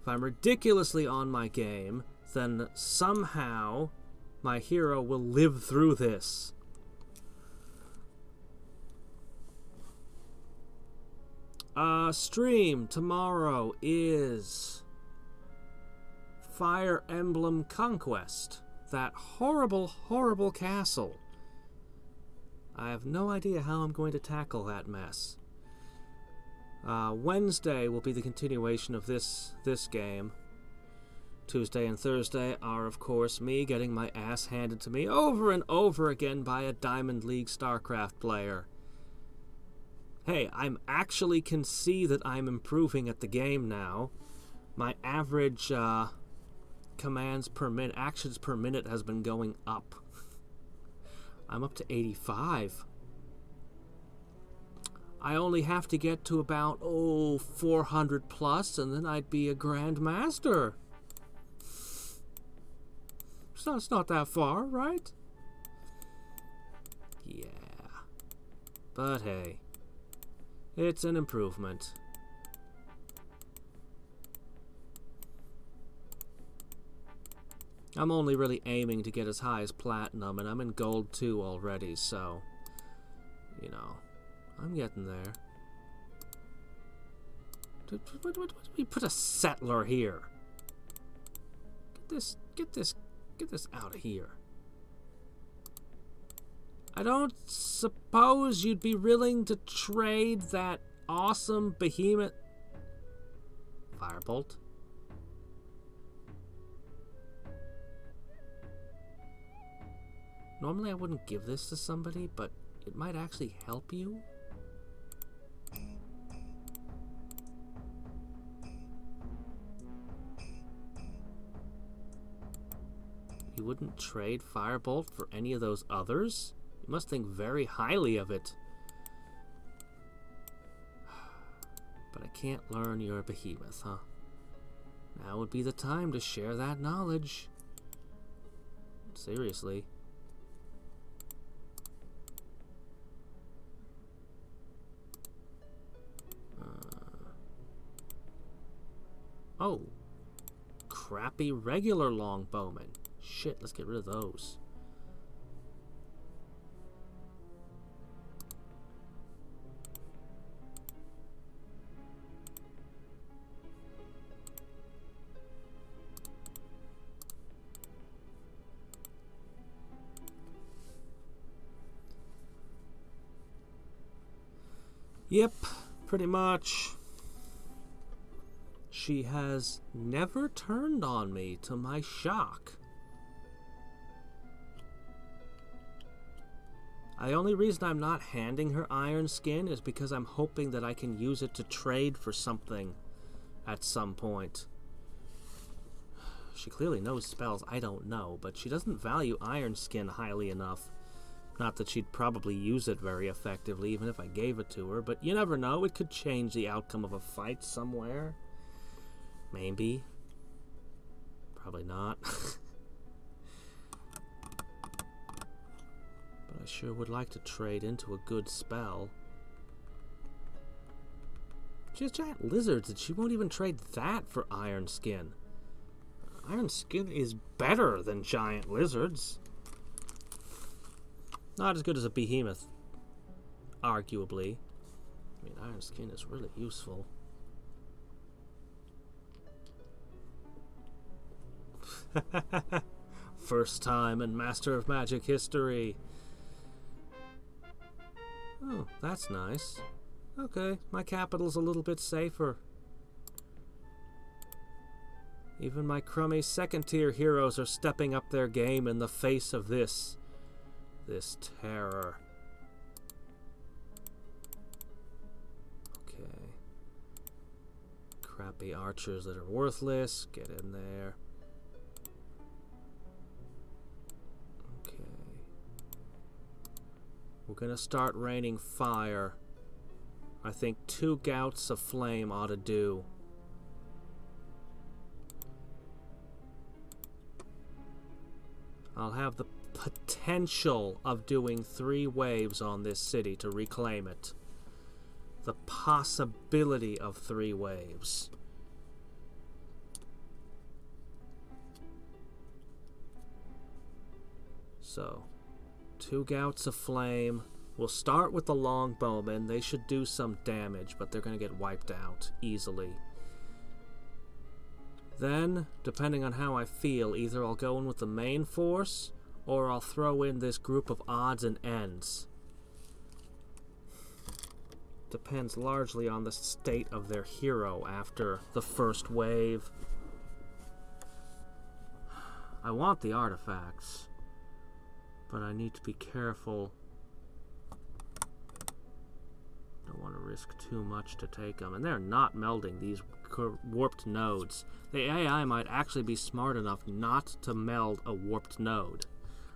If I'm ridiculously on my game, then somehow my hero will live through this. Stream tomorrow is Fire Emblem Conquest. That horrible, horrible castle. I have no idea how I'm going to tackle that mess. Wednesday will be the continuation of this game. Tuesday and Thursday are, of course, me getting my ass handed to me over and over again by a Diamond League StarCraft player. Hey, I actually can see that I'm improving at the game now. My average commands per minute, actions per minute has been going up. I'm up to 85. I only have to get to about, 400 plus, and then I'd be a Grand Master. It's not that far, right? Yeah. But hey, it's an improvement. I'm only really aiming to get as high as Platinum, and I'm in Gold 2 already, so, you know, I'm getting there. We put a settler here. Get this out of here. I don't suppose you'd be willing to trade that awesome behemoth... Firebolt? Normally I wouldn't give this to somebody, but it might actually help you. You wouldn't trade Firebolt for any of those others? You must think very highly of it. But I can't learn your behemoth, huh? Now would be the time to share that knowledge. Seriously. Oh. Crappy regular longbowmen. Shit, let's get rid of those. Yep, pretty much. She has never turned on me, to my shock. The only reason I'm not handing her iron skin is because I'm hoping that I can use it to trade for something at some point. She clearly knows spells I don't know, but she doesn't value iron skin highly enough. Not that she'd probably use it very effectively, even if I gave it to her, but you never know, it could change the outcome of a fight somewhere. Maybe. Probably not. But I sure would like to trade into a good spell. She has giant lizards, and she won't even trade that for iron skin. Iron skin is better than giant lizards. Not as good as a behemoth, arguably. I mean, iron skin is really useful. First time in Master of Magic history. Oh, that's nice. Okay, my capital's a little bit safer. Even my crummy second-tier heroes are stepping up their game in the face of this terror. Okay. Crappy archers that are worthless. Get in there. Okay. We're gonna start raining fire. I think 2 gouts of flame ought to do. I'll have the potential of doing 3 waves on this city to reclaim it. The possibility of 3 waves. So, 2 gouts of flame. We'll start with the longbowmen. They should do some damage, but they're going to get wiped out easily. Then, depending on how I feel, either I'll go in with the main force, or I'll throw in this group of odds and ends. Depends largely on the state of their hero after the first wave. I want the artifacts, but I need to be careful. Don't want to risk too much to take them. And they're not melding these warped nodes. The AI might actually be smart enough not to meld a warped node,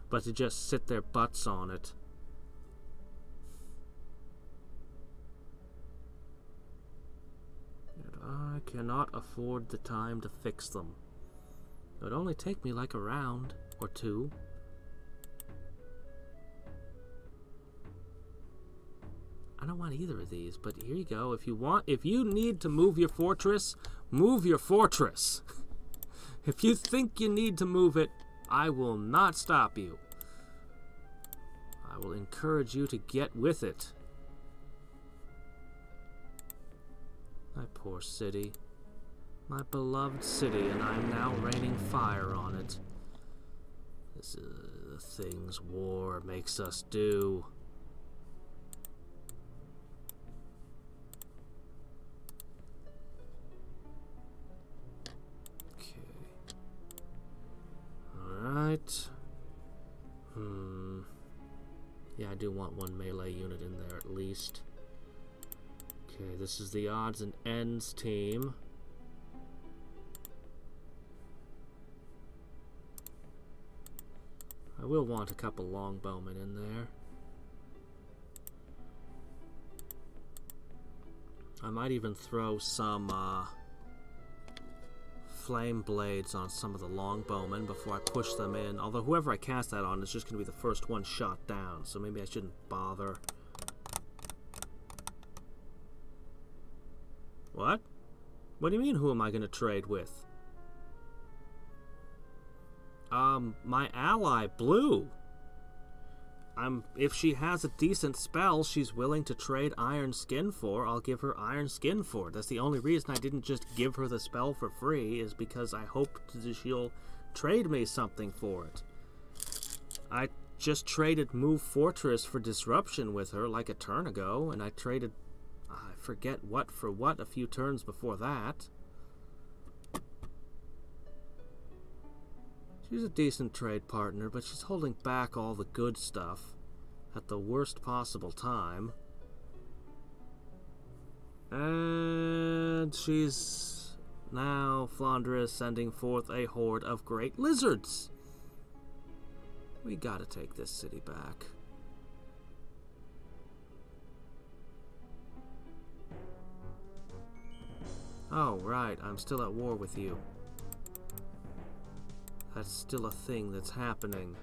but to just sit their butts on it. And I cannot afford the time to fix them. It would only take me like a round or 2. I don't want either of these, but here you go. If you need to move your fortress, move your fortress. If you think you need to move it, I will not stop you. I will encourage you to get with it. My poor city. My beloved city, and I am now raining fire on it. This is the things war makes us do. Alright. Yeah, I do want 1 melee unit in there at least. Okay, this is the odds and ends team. I will want a couple longbowmen in there. I might even throw some flame blades on some of the longbowmen before I push them in. Although whoever I cast that on is just going to be the first one shot down, so maybe I shouldn't bother. What? What do you mean, who am I going to trade with? My ally, Blue. If she has a decent spell she's willing to trade Iron Skin for, I'll give her Iron Skin for it. That's the only reason I didn't just give her the spell for free, is because I hoped that she'll trade me something for it. I just traded Move Fortress for Disruption with her like a turn ago, and I traded, I forget what for what a few turns before that. She's a decent trade partner, but she's holding back all the good stuff at the worst possible time. And she's now, Flandre is sending forth a horde of great lizards. We gotta take this city back. Oh, right, I'm still at war with you. That's still a thing that's happening.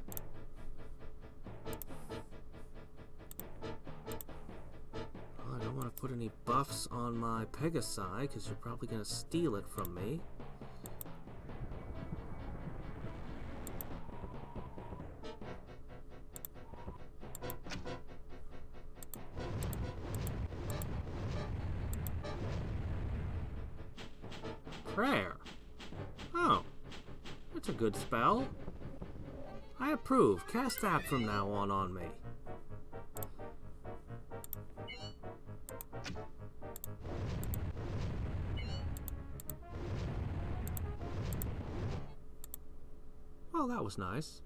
Well, I don't want to put any buffs on my Pegasi, because you're probably going to steal it from me. Prayer. Oh. That's a good spell. I approve. Cast that from now on me. Oh, that was nice.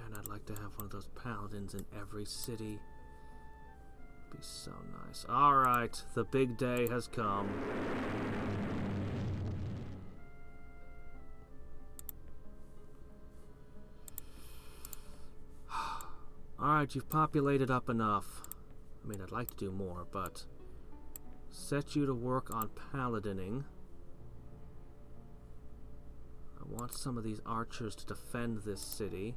And I'd like to have one of those paladins in every city. Be so nice. Alright, the big day has come. Alright, you've populated up enough. I mean, I'd like to do more, but set you to work on paladining. I want some of these archers to defend this city.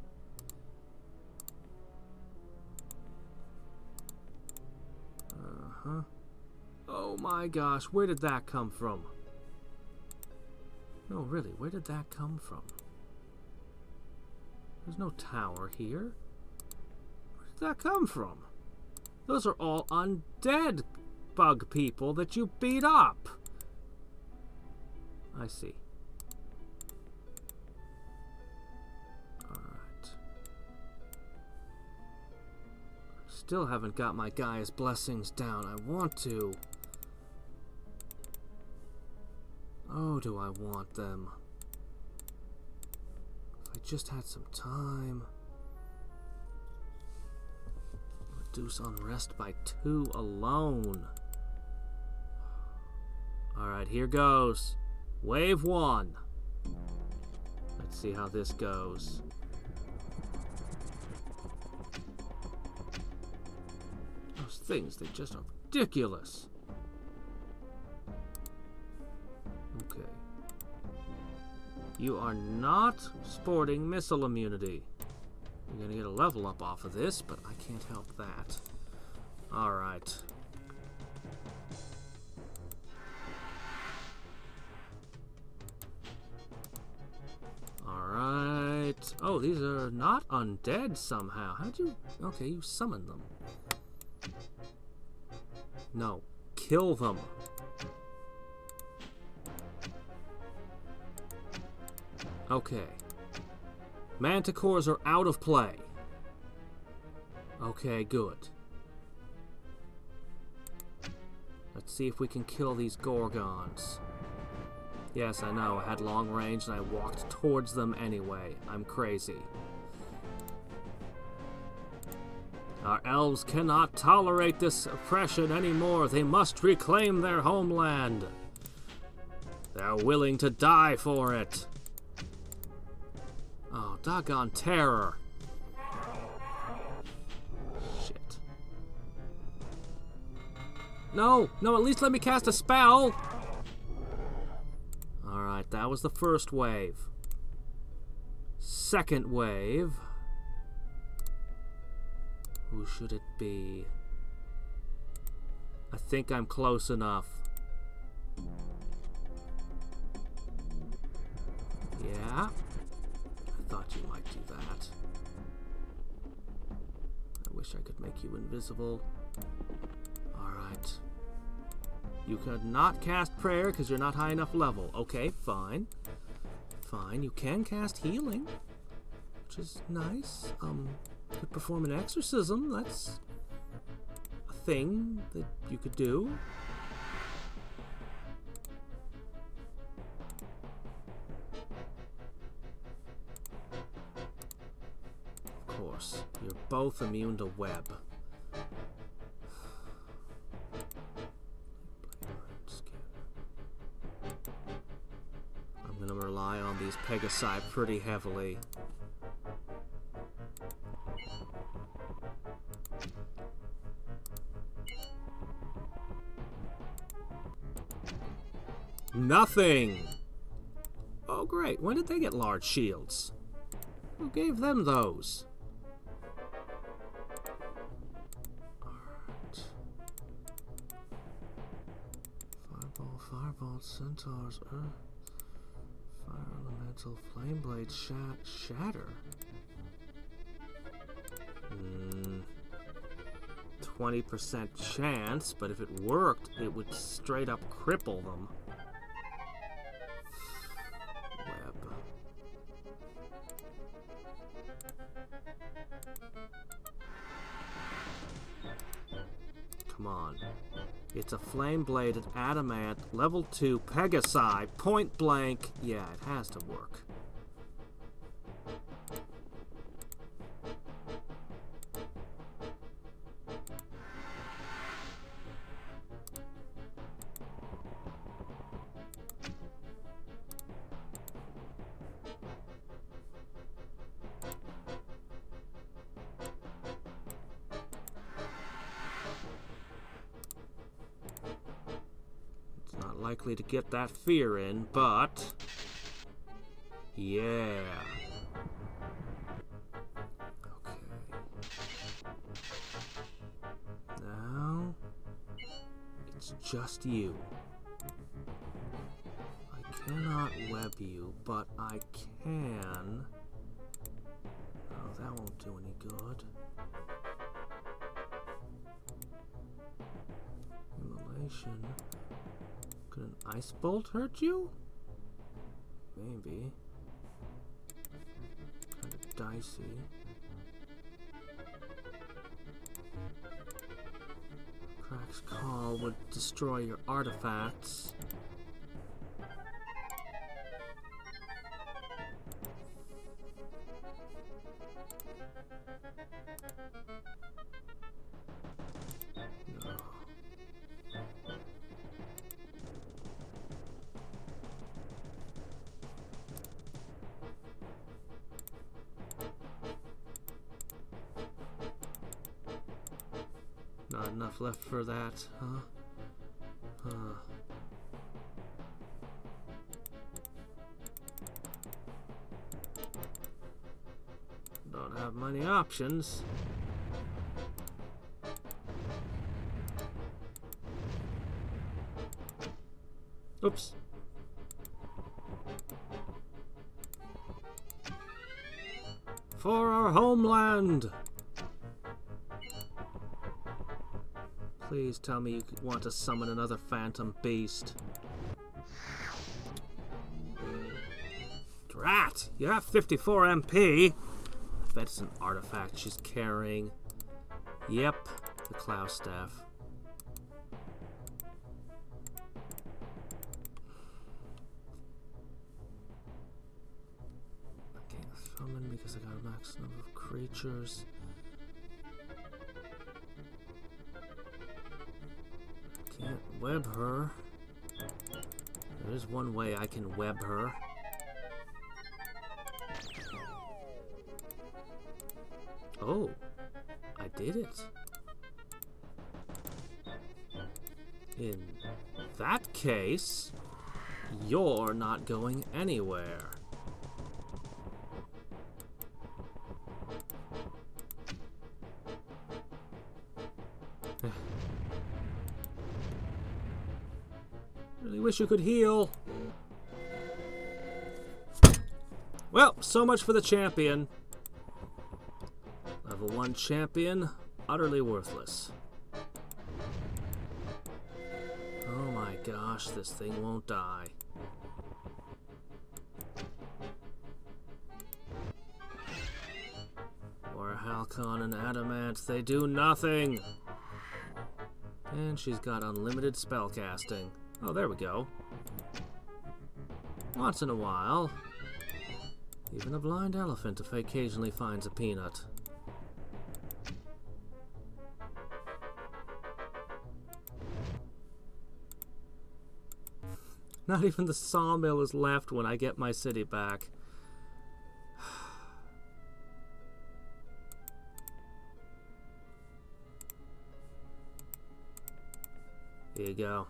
Uh-huh. Oh my gosh, where did that come from? No, really, where did that come from? There's no tower here. Where did that come from? Those are all undead bug people that you beat up. I see. Alright. Still haven't got my Gaia's blessings down. I want to. Oh, do I want them? If I just had some time. Reduce unrest by 2 alone. Alright, here goes. Wave 1. Let's see how this goes. Those things, they just are ridiculous. Okay. You are not sporting missile immunity. You're gonna get a level up off of this, but I can't help that. Alright. Alright. Oh, these are not undead somehow. How'd you... Okay, you summoned them. No. Kill them. Okay. Manticores are out of play. Okay, good. Let's see if we can kill these Gorgons. Yes, I know, I had long range and I walked towards them anyway. I'm crazy. Our elves cannot tolerate this oppression anymore. They must reclaim their homeland. They're willing to die for it. Oh, doggone terror. Shit. No, no, at least let me cast a spell. Alright, that was the first wave. Second wave. Who should it be? I think I'm close enough. Yeah. I thought you might do that. I wish I could make you invisible. Alright. You could not cast prayer because you're not high enough level. Okay, fine. Fine, you can cast healing, which is nice. Could perform an exorcism. That's a thing that you could do. Of course, you're both immune to web. I'm gonna rely on these Pegasi pretty heavily. Nothing! Oh great, when did they get large shields? Who gave them those? Alright. Fireball, firebolt, centaurs, fire elemental, flame blade, shatter. 20% chance, but if it worked, it would straight up cripple them. Come on. It's a flame-bladed adamant, level 2 Pegasi, point blank. Yeah, it has to work. Likely to get that fear in, but Yeah. Okay. Now, it's just you. I cannot web you, but I can... Oh, that won't do any good. Immolation. Could an ice bolt hurt you? Maybe. Kind of dicey. Crack's Call would destroy your artifacts. Not enough left for that, huh? Don't have many options. Oops. For our homeland! Please tell me you want to summon another phantom beast. Drat! You have 54 MP! I bet it's an artifact she's carrying. Yep, the Cloud Staff. I can't summon because I got a max number of creatures. Can't web her. There is one way I can web her. Oh, I did it. In that case, you're not going anywhere. Really wish you could heal. Well, so much for the champion. Level 1 champion, utterly worthless. Oh my gosh, this thing won't die. Or Halcon and Adamant, they do nothing. And she's got unlimited spellcasting. Oh, there we go. Once in a while, even a blind elephant occasionally finds a peanut. Not even the sawmill is left when I get my city back. Here you go.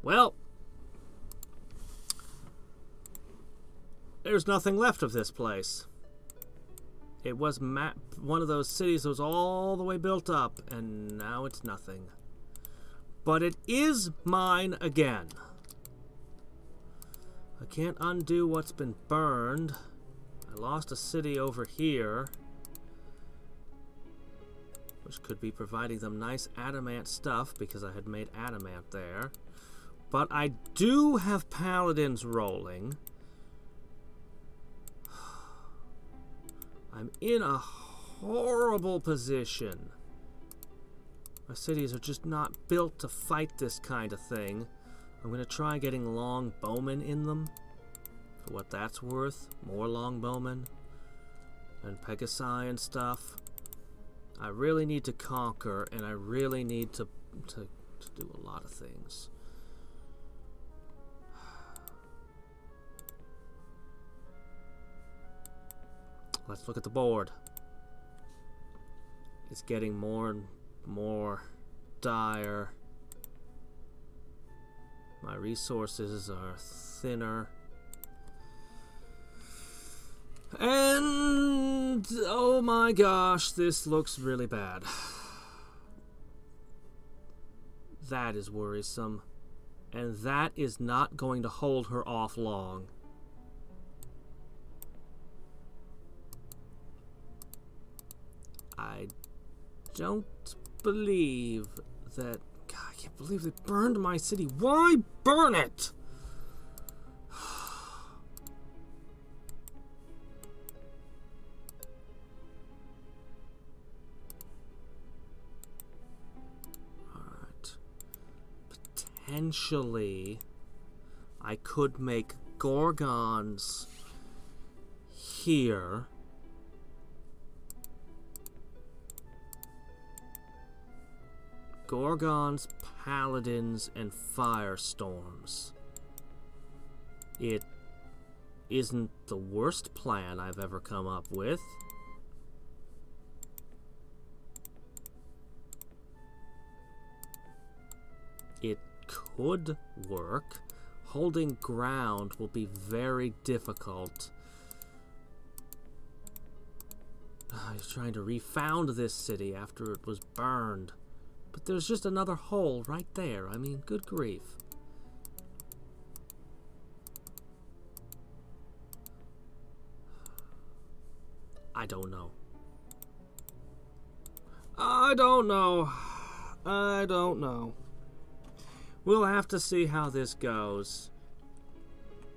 Well, there's nothing left of this place. It was one of those cities that was all the way built up, and now it's nothing. But it is mine again. I can't undo what's been burned. I lost a city over here, which could be providing them nice adamant stuff because I had made adamant there. But I do have paladins rolling. I'm in a horrible position. My cities are just not built to fight this kind of thing. I'm going to try getting long bowmen in them. For what that's worth. More long bowmen. And Pegasi and stuff. I really need to conquer, and I really need to do a lot of things. Let's look at the board. It's getting more and more dire. My resources are thinner. And oh my gosh, this looks really bad. That is worrisome. And that is not going to hold her off long. I don't believe that... God, I can't believe they burned my city. Why burn it? Alright. Potentially, I could make Gorgons here. Gorgons, Paladins, and Firestorms. It isn't the worst plan I've ever come up with. It could work. Holding ground will be very difficult. I was trying to refound this city after it was burned. But there's just another hole right there. I mean, good grief. I don't know. I don't know. I don't know. We'll have to see how this goes.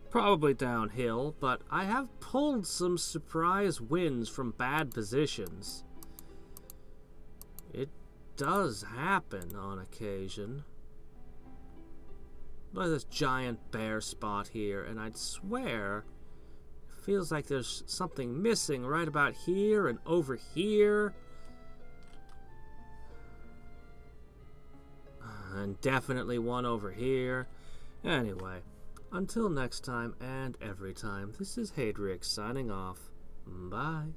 Probably downhill, but I have pulled some surprise wins from bad positions. It does happen on occasion. Look at this giant bare spot here, and I'd swear it feels like there's something missing right about here and over here. And definitely one over here. Anyway, until next time and every time, this is Hadriex signing off. Bye.